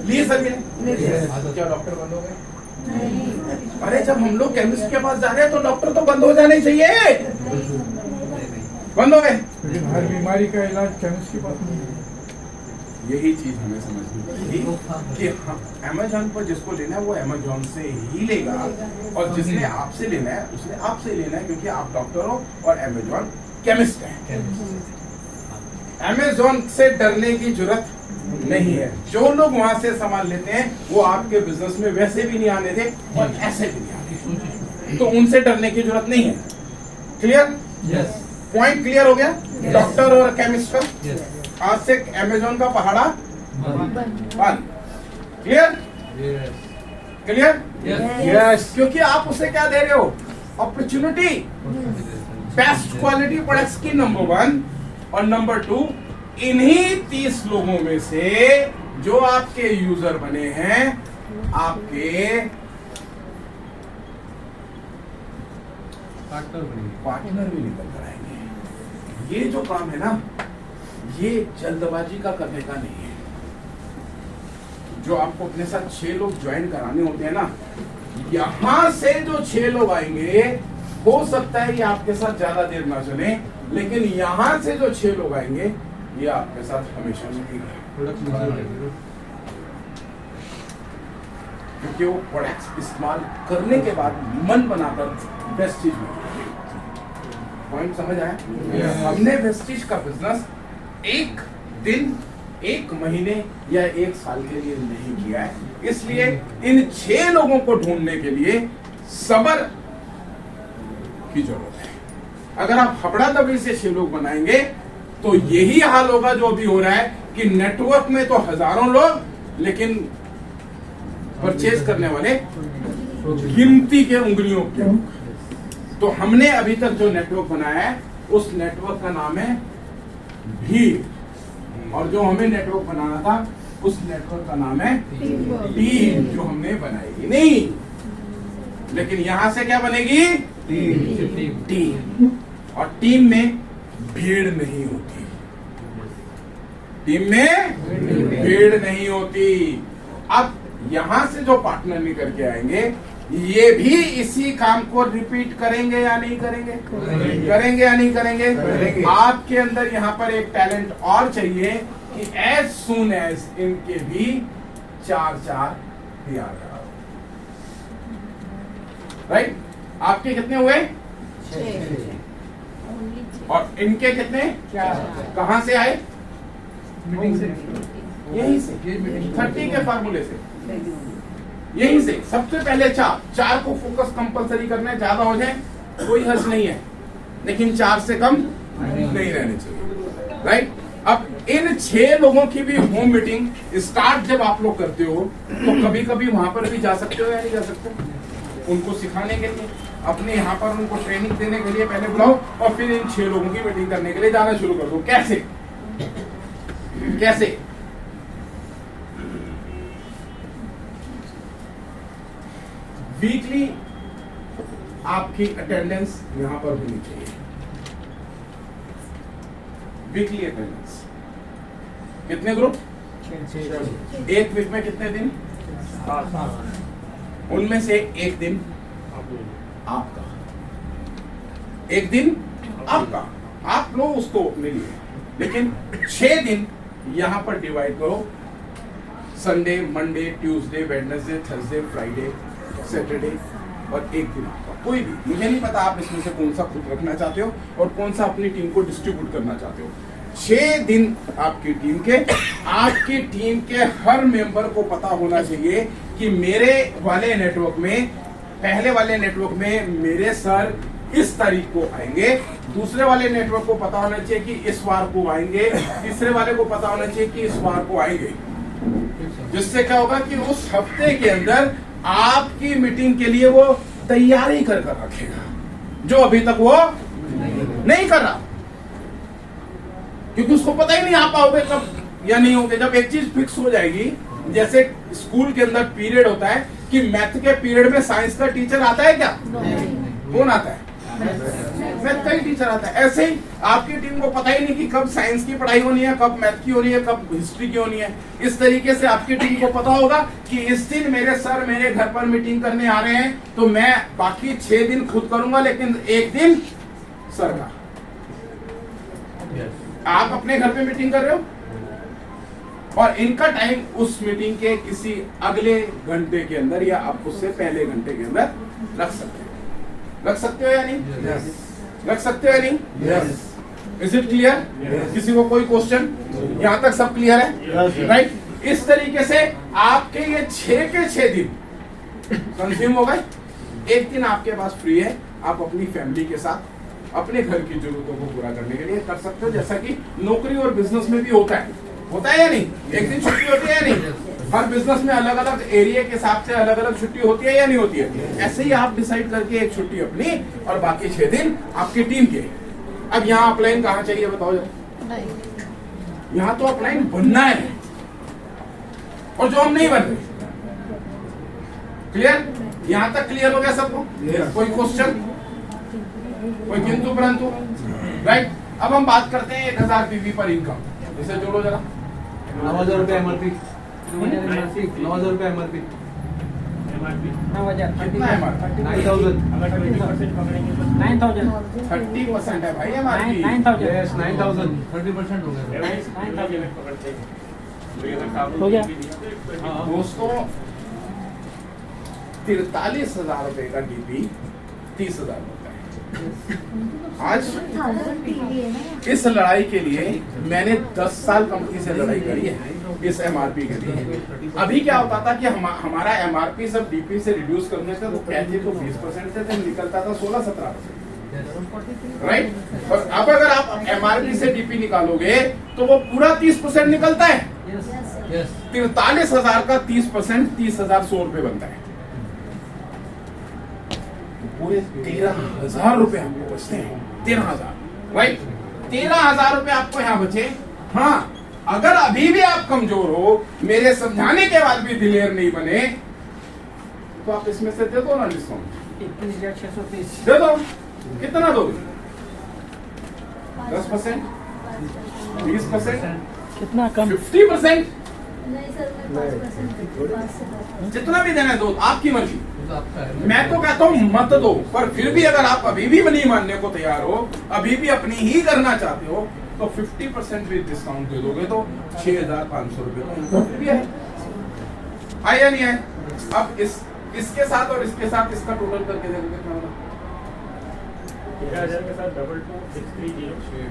लिए सभी ने। तो क्या डॉक्टर बंद हो गए? अरे जब हम लोग केमिस्ट के पास जा रहे हैं तो डॉक्टर तो बंद हो जाने चाहिए, बंद हो गए। लेकिन हर बीमारी का इलाज केमिस्ट के पास नहीं है। यही चीज हमें समझनी पड़ेगी कि अमेज़न पर जिसको लेना है वो अमेज़न से ही लेगा, और जिसने आपसे लेना है उसने आपसे लेना है, क्योंकि आप डॉक्टर हो और अमेज़न केमिस्ट है। अमेज़न से डरने की जरूरत नहीं है। जो लोग वहां से सामान लेते हैं वो आपके बिजनेस में वैसे भी नहीं आने थे और ऐसे भी नहीं आने, तो उनसे डरने की जरूरत नहीं है। क्लियर? यस पॉइंट क्लियर हो गया डॉक्टर और केमिस्ट का? यस। आज से अमेज़न का पहाड़ा बंद। क्लियर? क्लियर? यस। क्योंकि आप उसे क्या दे रहे हो? अपॉर्चुनिटी। बेस्ट क्वालिटी प्रोडक्ट्स की नंबर 1 और नंबर 2, इन्हीं 30 लोगों में से जो आपके यूजर बने हैं, आपके पार्टनर भी निकल कर आएंगे। ये जो काम है ना, ये जल्दबाजी का करने का नहीं है। जो आपको अपने साथ 6 लोग ज्वाइन कराने होते हैं ना, यहां से जो 6 लोग आएंगे, हो सकता है ये आपके साथ ज्यादा देर ना चले, लेकिन यहां से जो 6 लोग आएंगे ये आपके साथ हमेशा चलेंगे, क्योंकि वो प्रोडक्ट्स इस्तेमाल करने के बाद मन बनाकर बेस्ट चीज मिलेगी। पॉइंट समझ आया? हमने वेस्टिज का बिजनेस 1 दिन, 1 महीने या 1 साल के लिए नहीं किया है, इसलिए इन 6 लोगों को ढूंढने के लिए सब्र की जरूरत है। अगर आप हबड़ा दबी से 6 लोग बनाएंगे तो यही हाल होगा जो अभी हो रहा है, कि नेटवर्क में तो हजारों लोग, लेकिन परचेज करने वाले गिनती के उंगलियों के। तो हमने अभी तक जो नेटवर्क बनाया है उस नेटवर्क का नाम है भीड़, और जो हमें नेटवर्क बनाना था उस नेटवर्क का नाम है टीम, जो हमने बनाई नहीं। लेकिन यहां से क्या बनेगी? टीम। और टीम में भीड़ नहीं होती, टीम में भीड़ नहीं होती। अब यहां से जो पार्टनर निकल के आएंगे, ये भी इसी काम को रिपीट करेंगे या नहीं करेंगे? करेंगे या नहीं करेंगे? आपके अंदर यहाँ पर एक टैलेंट और चाहिए कि एज सून एज इनके भी 4-4 तैयार कराओ। राइट? आपके कितने हुए? 6 और इनके कितने? कहां से आए? मीटिंग से यहीं से, 30 के फार्मूले से, यहीं से। सबसे पहले 4 को फोकस कंपलसरी करना है, ज्यादा हो जाए कोई हर्ज नहीं है, लेकिन 4 से कम नहीं रहने चाहिए। राइट? अब इन 6 लोगों की भी होम मीटिंग स्टार्ट जब आप लोग करते हो, तो कभी कभी वहां पर भी जा सकते हो या नहीं जा सकते? उनको सिखाने के लिए, अपने यहाँ पर उनको ट्रेनिंग देने के लिए पहले बुलाओ, और फिर इन 6 लोगों की मीटिंग करने के लिए जाना शुरू कर दो। कैसे? कैसे? वीकली आपकी अटेंडेंस यहां पर होनी चाहिए। Weekly attendance. कितने ग्रुप? 1 वीक में कितने दिन? उनमें से 1 दिन आपका, 1 दिन आपका, आप लो उसको अपने लिए, लेकिन 6 दिन यहां पर डिवाइड करो। Sunday, Monday, Tuesday, Wednesday, Thursday, Friday, Saturday, और 1 दिन आपका। कोई भी, मुझे नहीं पता आप इसमें से कौन सा खुद रखना चाहते हो और कौन सा अपनी टीम को डिस्ट्रीब्यूट करना चाहते हो। 6 दिन आपकी टीम के, आपकी टीम के हर मेंबर को पता होना चाहिए कि मेरे वाले नेटवर्क में पहले वाले नेटवर्क में मेरे सर इस तारीख को आएंगे, दूसरे वाले नेटवर्क को पता होना चाहिए कि इस वार को आएंगे, तीसरे वाले को पता होना चाहिए कि इस वार को आएंगे। जिससे क्या होगा कि उस हफ्ते के अंदर आपकी मीटिंग के लिए वो तैयारी कर रखेगा, जो अभी तक वो नहीं कर रहा, क्योंकि उसको पता ही नहीं आ पाओगे कब या नहीं होगे। जब एक चीज फिक्स हो जाएगी, जैसे स्कूल के अंदर पीरियड होता है कि मैथ के पीरियड में साइंस का टीचर आता है क्या? कौन आता है? मैथ का ही टीचर आता है। ऐसे ही आपकी टीम को पता ही नहीं कि कब साइंस की पढ़ाई होनी है, कब मैथ की होनी है, कब हिस्ट्री की होनी है। इस तरीके से आपकी टीम को पता होगा कि इस दिन मेरे सर मेरे घर पर मीटिंग करने आ रहे हैं, तो मैं बाकी 6 दिन खुद करूंगा, लेकिन एक दिन सर का। आप अपने घर पे मीटिंग कर रहे हो और इनका टाइम उस मीटिंग के किसी अगले घंटे के अंदर या आप उससे पहले घंटे के अंदर रख सकते हो। रख सकते हो या नहीं? रख सकते हो या नहीं? Is it clear? किसी को कोई क्वेश्चन? यहाँ तक सब क्लियर है? राइट? इस तरीके से आपके ये 6 के 6 दिन कंज्यूम हो गए। एक दिन आपके पास फ्री है, आप अपनी फैमिली के साथ अपने घर की जरूरतों को पूरा करने के लिए कर सकते हो, जैसा कि नौकरी और बिजनेस में भी होता है या नहीं? एक दिन छुट्टी होती है या नहीं? हर बिजनेस में अलग अलग एरिया के हिसाब से अलग अलग छुट्टी होती है या नहीं होती है? ऐसे ही आप डिसाइड करके एक छुट्टी अपनी और बाकी 6 दिन आपकी टीम के। अब यहाँ अपलाइन कहाँ चाहिए बताओ जरा? यहाँ तो अपलाइन बनना है, और जो हम नहीं बन रहे। क्लियर? यहाँ तक क्लियर हो गया सबको? कोई क्वेश्चन, कोई किंतु परंतु? राइट? अब हम बात करते हैं 1000 पीवी पर इनकम। इसे जोड़ो जरा। 9000 रुपए एमआरपी, 9000 रुपए एमआरपी, कितना है एमआरपी? 9000, अगर 20% पकड़ेंगे तो 30% है भाई एमआरपी। 9000, 30% हो गया। 9,000 पकड़ते हैं। तो ये अगर काबू हो गया? भी दिया तो एक दोस्तों 43,000 रुपए का डीपी 30,000 होता है। आज इस लड़ाई के लिए मैंने 10 साल कंपनी से लड़ाई करी है इस एमआरपी के लिए। अभी क्या होता था कि हमारा एमआरपी सब डीपी से रिड्यूस करने से तो कहते तो 20% से निकलता था 16-17%। राइट? और अब अगर आप एमआरपी से डीपी निकालोगे तो वो पूरा 30% निकलता है। 43,000 का 30% 30,100 रुपए बनता है। पूरे 13,000 रुपए आपको बचते हैं। 13,000, राइट? 13,000 रुपए आपको यहाँ बचे। हाँ, अगर अभी भी आप कमजोर हो, मेरे समझाने के बाद भी दिलेर नहीं बने, तो आप इसमें से दे दो ना डिस्काउंट। 21,630 दे दो। कितना दोगे? 10%, 20%, कितना कम? 50%, नहीं सर, मैं 5% जितना भी देना है दो, आपकी मर्जी। तो आपका है। मैं तो कहता हूँ मत दो, पर फिर भी अगर आप अभी भी नहीं मानने को तैयार हो, अभी भी अपनी ही करना चाहते हो, तो 50% भी डिस्काउंट दे दोगे तो 6,500 रुपए का इनकम भी है। आया या नहीं है? अब इसके साथ और इसके साथ इसका टोटल करके देखोगे क्या होगा? 13,000 के साथ 22,630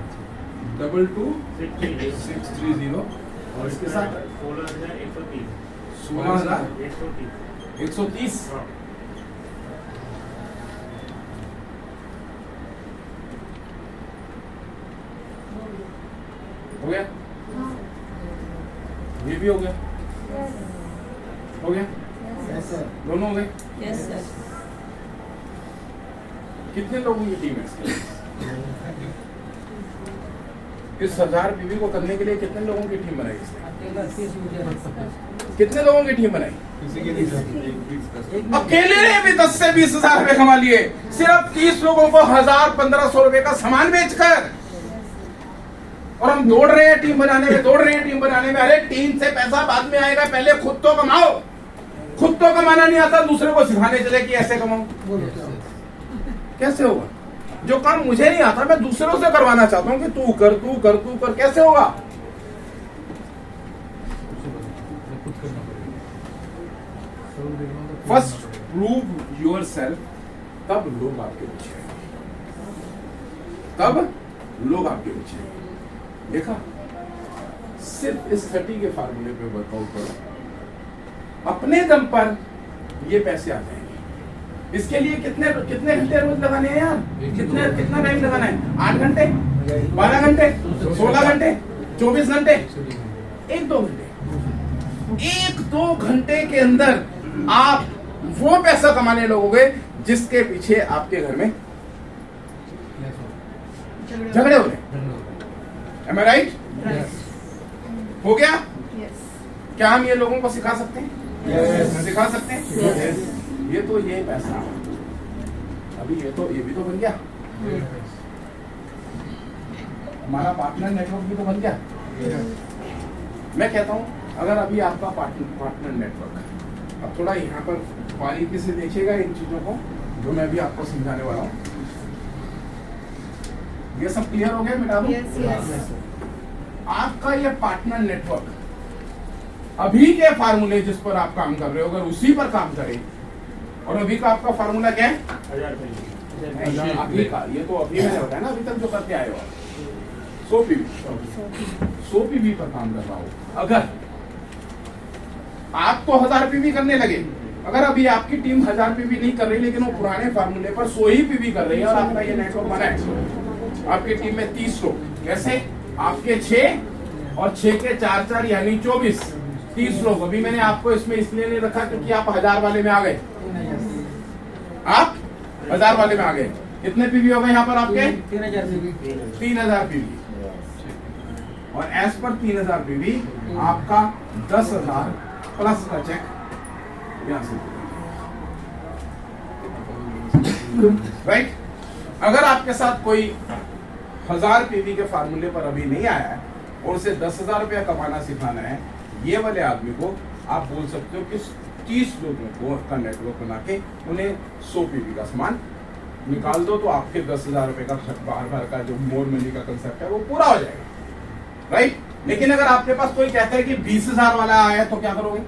22,630 और इसके साथ 16,130 16,130। हाँ। हो गया? ये भी हो गया? हो गया? दोनों हो गए? कितने लोगों की टीम है इसके लिए? इस 1000 बीवी को करने के लिए कितने लोगों की टीम बनाई इसने? कितने लोगों की टीम बनाई? अकेले ने भी 10 से 20,000 रुपए कमा लिए, सिर्फ 30 लोगों को 1,000-1,500 रुपए का सामान बेचकर। और हम दौड़ रहे हैं टीम बनाने में। अरे टीम से पैसा बाद में आएगा, पहले खुद तो कमाओ। खुद तो कमाना नहीं आता, दूसरे को सिखाने चले कि ऐसे कमाओ। कैसे होगा? जो काम मुझे नहीं आता मैं दूसरों से करवाना चाहता हूँ कि तू कर, कैसे होगा? फर्स्ट प्रूव योर सेल्फ, तब लोग आपके पीछे आएंगे। देखा? सिर्फ इस 30 के फार्मूले पे वर्कआउट करो, अपने दम पर ये पैसे आ जाएंगे। इसके लिए कितने कितने घंटे रोज लगाने हैं यार? कितना टाइम लगाना है? 8 घंटे, 12 घंटे, 16 घंटे, 24 घंटे, 1-2 घंटे। 1-2 घंटे के अंदर आप वो पैसा कमाने लगोगे जिसके पीछे आपके घर में झगड़े हो रहे। Am I right? हो गया? क्या हम ये लोगों को सिखा सकते हैं? सिखा सकते हैं? ये तो ये पैसा अभी ये भी तो बन गया, हमारा पार्टनर नेटवर्क भी तो बन गया। मैं कहता हूं अगर अभी आपका पार्टनर नेटवर्क, अब थोड़ा यहाँ पर बारीकी से देखिएगा इन चीजों को जो मैं भी आपको समझाने वाला हूँ। ये सब क्लियर हो गया? मिटा दूं? आपका ये पार्टनर नेटवर्क अभी के फार्मूले जिस पर आप काम कर रहे हो, अगर उसी पर काम करें, और अभी का आपका फार्मूला क्या है? 1000 अभी का, ये तो अभी मैंने बताया ना, अभी तक जो करते आए हो 100 पीवी पर काम कर रहा हो। अगर आप तो 1000 पीवी करने लगे, अगर अभी आपकी टीम 1000 पीवी नहीं कर रही लेकिन वो पुराने फार्मूले पर 100 ही पीवी कर रही है और आपका ये नेटवर्क बना है, आपकी टीम में 30 लोग, कैसे? आपके 6 और 6 के 4 यानी 24, 30 लोग। अभी मैंने आपको इसमें इसलिए नहीं रखा क्योंकि आप 1000 वाले में आ गए, आप 1000 वाले में आ गए। कितने पीवी हो गए यहाँ पर आपके? 3000 पीवी। और एज पर 3000 पीवी आपका 10,000 प्लस का चेक यहां से, राइट? अगर आपके साथ कोई 1000 पीवी के फार्मूले पर अभी नहीं आया है और उसे 10,000 रुपया कमाना सिखाना है, ये वाले आदमी को आप बोल सकते हो कि 30 लोगों को का नेटवर्क बना के उन्हें 100 पीवी का सामान निकाल दो, तो आपके 10,000 रुपए का बार का जो मोर मनी का कंसेप्ट है वो पूरा हो जाएगा, राइट? लेकिन अगर आपके पास कोई कहता है कि 20,000 वाला आया तो क्या करोगे?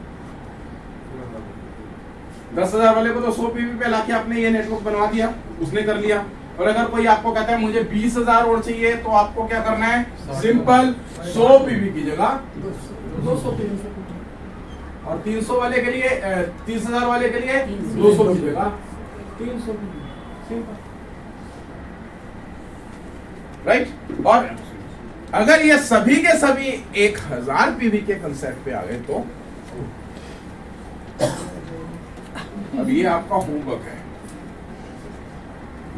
10,000 वाले को तो 100 पीवी पे लाके आपने ये नेटवर्क बनवा दिया, उसने कर लिया। और अगर कोई आपको कहता है मुझे 20,000 और चाहिए, तो आपको क्या करना है? सिंपल 100 पीवी की जगह 200 पीवी, और 300 वाले के लिए 30,000 वाले के लिए 200 की जगह 300 पीवी, सिंपल, राइट? और अगर ये सभी के सभी 1000 पीवी के कंसेप्ट पे आ गए तो अब ये आपका होमवर्क है,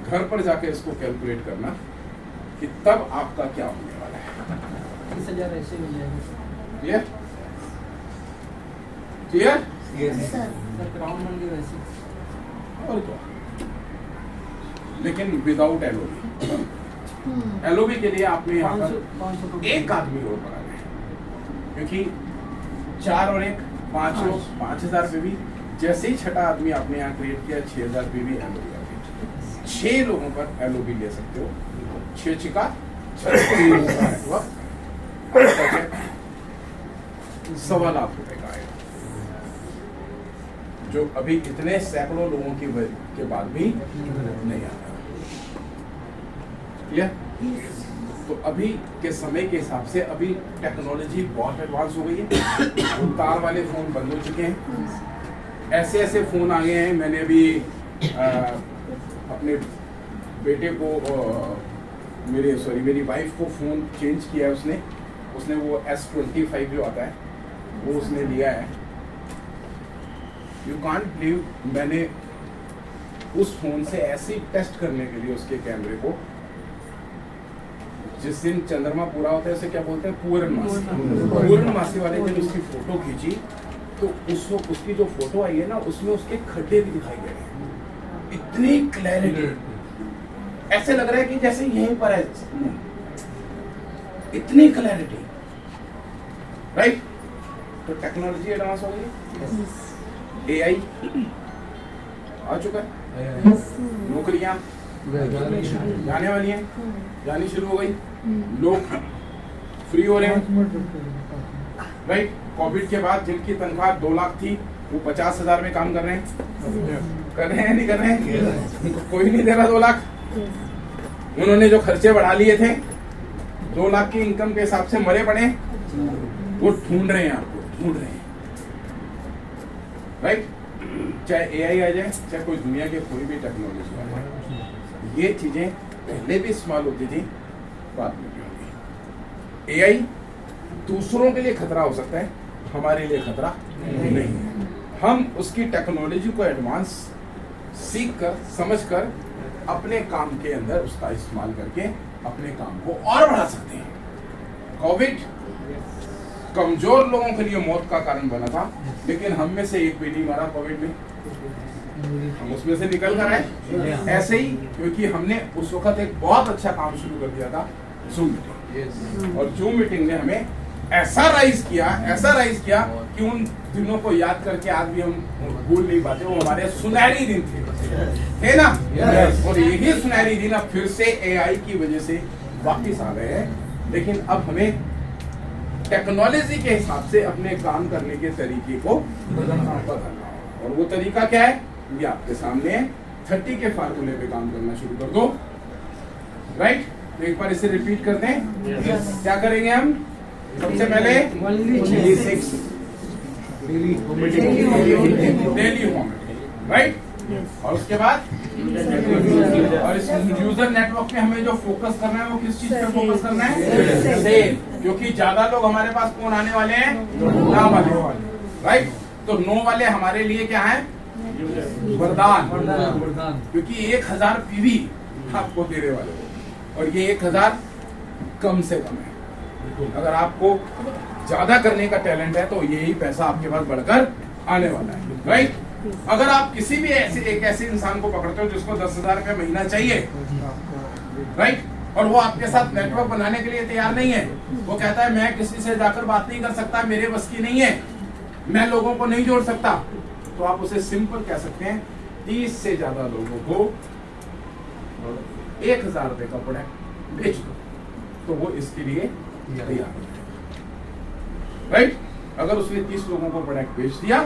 घर पर जाके इसको कैलकुलेट करना कि तब आपका क्या होने वाला है। 30,000 ऐसे मिल जाएगा क्लियर? क्लियर? सर, क्राउन बन गया वैसे। और क्या, लेकिन विदाउट एलओबी। एलओबी के लिए आपने यहाँ पर 500 एक आदमी और बनाना है, क्योंकि 4 और 1 5 लोग, 5,000 पीवी। जैसे ही छठा आदमी आपने यहाँ क्रिएट किया, 6,000 पीवी एलओबी का, 6 लोगों पर एलओबी ले सकते हो। 6 छिका 1.25 लाख रुपए का आएगा, जो अभी इतने सैकड़ों लोगों के बाद भी नहीं आता। क्लियर? तो अभी के समय के हिसाब से अभी टेक्नोलॉजी बहुत एडवांस हो गई है, तार वाले फोन बंद हो चुके हैं, ऐसे ऐसे फोन आ गए हैं। मैंने अभी अपने बेटे को मेरी वाइफ को फोन चेंज किया है, उसने वो S25 जो आता है वो उसने लिया है। यू कांट बिलीव, मैंने उस फोन से ऐसे टेस्ट करने के लिए उसके कैमरे को, जिस दिन चंद्रमा पूरा होता है उसे क्या बोलते हैं? पूर्णमासी वाले दिन उसकी फोटो खींची, तो उसकी जो फोटो आई है ना, उसमें उसके खड्डे भी दिखाई दे रहे हैं। इतनी क्लैरिटी, ऐसे लग रहा है कि जैसे यहीं पर है, इतनी क्लैरिटी, राइट? तो टेक्नोलॉजी एडवांस हो गई, एआई आ चुका है, नौकरियां जाने वाली हैं, जानी शुरू हो गई, लोग फ्री हो रहे हैं, राइट? कोविड के बाद जिनकी तनख्वाह 2 लाख थी वो 50,000 में काम कर रहे हैं, नहीं कर रहे हैं? कोई नहीं दे रहा 2 लाख। उन्होंने जो खर्चे बढ़ा लिए थे, 2 लाख की इनकम के हिसाब से मरे पड़े, वो ढूंढ रहे हैं आपको, ढूंढ रहे हैं, राइट? चाहे एआई आ जाए, चाहे कोई दुनिया के कोई भी टेक्नोलॉजी आ जाए, ये चीजें पहले भी इस्तेमाल होती थी, बाद में भी होंगी। एआई दूसरों के लिए खतरा हो सकता है, हमारे लिए खतरा नहीं है। हम उसकी टेक्नोलॉजी को एडवांस सीख कर, समझ कर अपने काम के अंदर उसका इस्तेमाल करके अपने काम को और बढ़ा सकते हैं। कोविड कमजोर लोगों के लिए मौत का कारण बना था, लेकिन हम में से एक भी नहीं मरा कोविड में, हम उसमें से निकल कर आए। ऐसे ही क्योंकि हमने उस वक्त एक बहुत अच्छा काम शुरू कर दिया था, जूम मीटिंग। और जूम मीटिंग ने हमें ऐसा राइज किया कि उन दिनों को याद करके आज भी हम भूल नहीं पाते। वो हमारे सुनहरी दिन थे ना। और यही सुनहरी दिन अब फिर से एआई की वजह से वापस आ गए हैं। लेकिन अब हमें टेक्नोलॉजी के हिसाब से अपने काम करने के तरीके को बदलना होगा। और वो तरीका क्या है, ये आपके सामने है। 30 के फार्मूले पे काम करना शुरू कर दो। राइट, तो एक बार इसे रिपीट करते हैं। क्या करेंगे हम? सबसे पहले डेली होम, राइट। और उसके बाद और इस यूजर नेटवर्क पे हमें जो फोकस करना है वो किस चीज पे फोकस करना है? सेल। क्योंकि ज्यादा लोग हमारे पास कौन आने वाले हैं? ना वाले, राइट। तो नो वाले हमारे लिए क्या है? वरदान। क्योंकि 1000 पीवी आपको देने वाले हो और ये 1000 कम से कम है। अगर आपको ज्यादा करने का टैलेंट है तो यही पैसा आपके पास बढ़कर आने वाला है, राइट। अगर आप किसी भी एक ऐसे इंसान को पकड़ते हो जिसको 10,000 रुपया महीना चाहिए, राइट, और वो आपके साथ नेटवर्क बनाने के लिए तैयार नहीं है, वो कहता है मैं किसी से जाकर बात नहीं कर सकता, मेरे बस की नहीं है, मैं लोगों को नहीं जोड़ सकता, तो आप उसे सिंपल कह सकते हैं 30 से ज्यादा लोगों को 1,000 रुपए का प्रोडक्ट बेच दो, तो वो इसके लिए तैयार हो जाएगा, राइट। अगर उसने 30 लोगों को प्रोडक्ट बेच दिया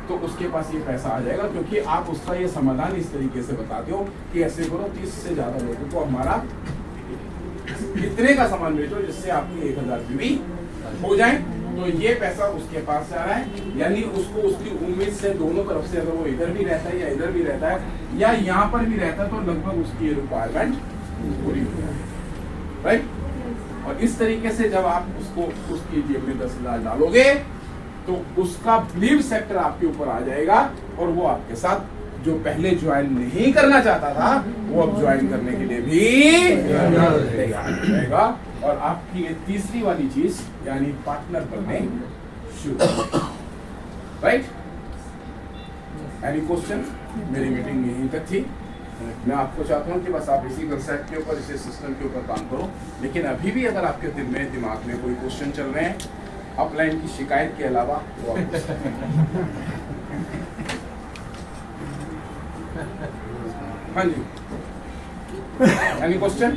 तो उसके पास ये पैसा आ जाएगा, क्योंकि आप उसका ये समाधान इस तरीके से बताते हो कि ऐसे करो 30 से ज्यादा लोगों को हमारा इतने का सामान बेचो जिससे आपकी 1,000 पीवी हो जाए, तो ये पैसा उसके पास आ रहा है। यानी उसको उसकी उम्मीद से दोनों तरफ से, अगर वो इधर भी रहता है या इधर भी रहता है या यहाँ पर भी रहता है, तो लगभग उसकी रिक्वायरमेंट पूरी हो जाए, राइट। और इस तरीके से जब आप उसको उसकी जेब में 10,000 डालोगे तो उसका बिलीव सेक्टर आपके ऊपर आ जाएगा और वो आपके साथ जो पहले ज्वाइन नहीं करना चाहता था वो अब ज्वाइन करने के लिए भी तैयार हो जाएगा। और आपकी ये तीसरी वाली चीज यानी पार्टनर बनने शुरू, राइट। Any question? मेरी मीटिंग यहीं तक थी। मैं आपको चाहता हूँ कि बस आप इसी कंसेप्ट के ऊपर, इसी सिस्टम के ऊपर काम करो। लेकिन अभी भी अगर आपके दिल में, दिमाग में कोई क्वेश्चन चल रहे हैं अपलाइन की शिकायत के अलावा, तो आप हाँ जी, एनी क्वेश्चन?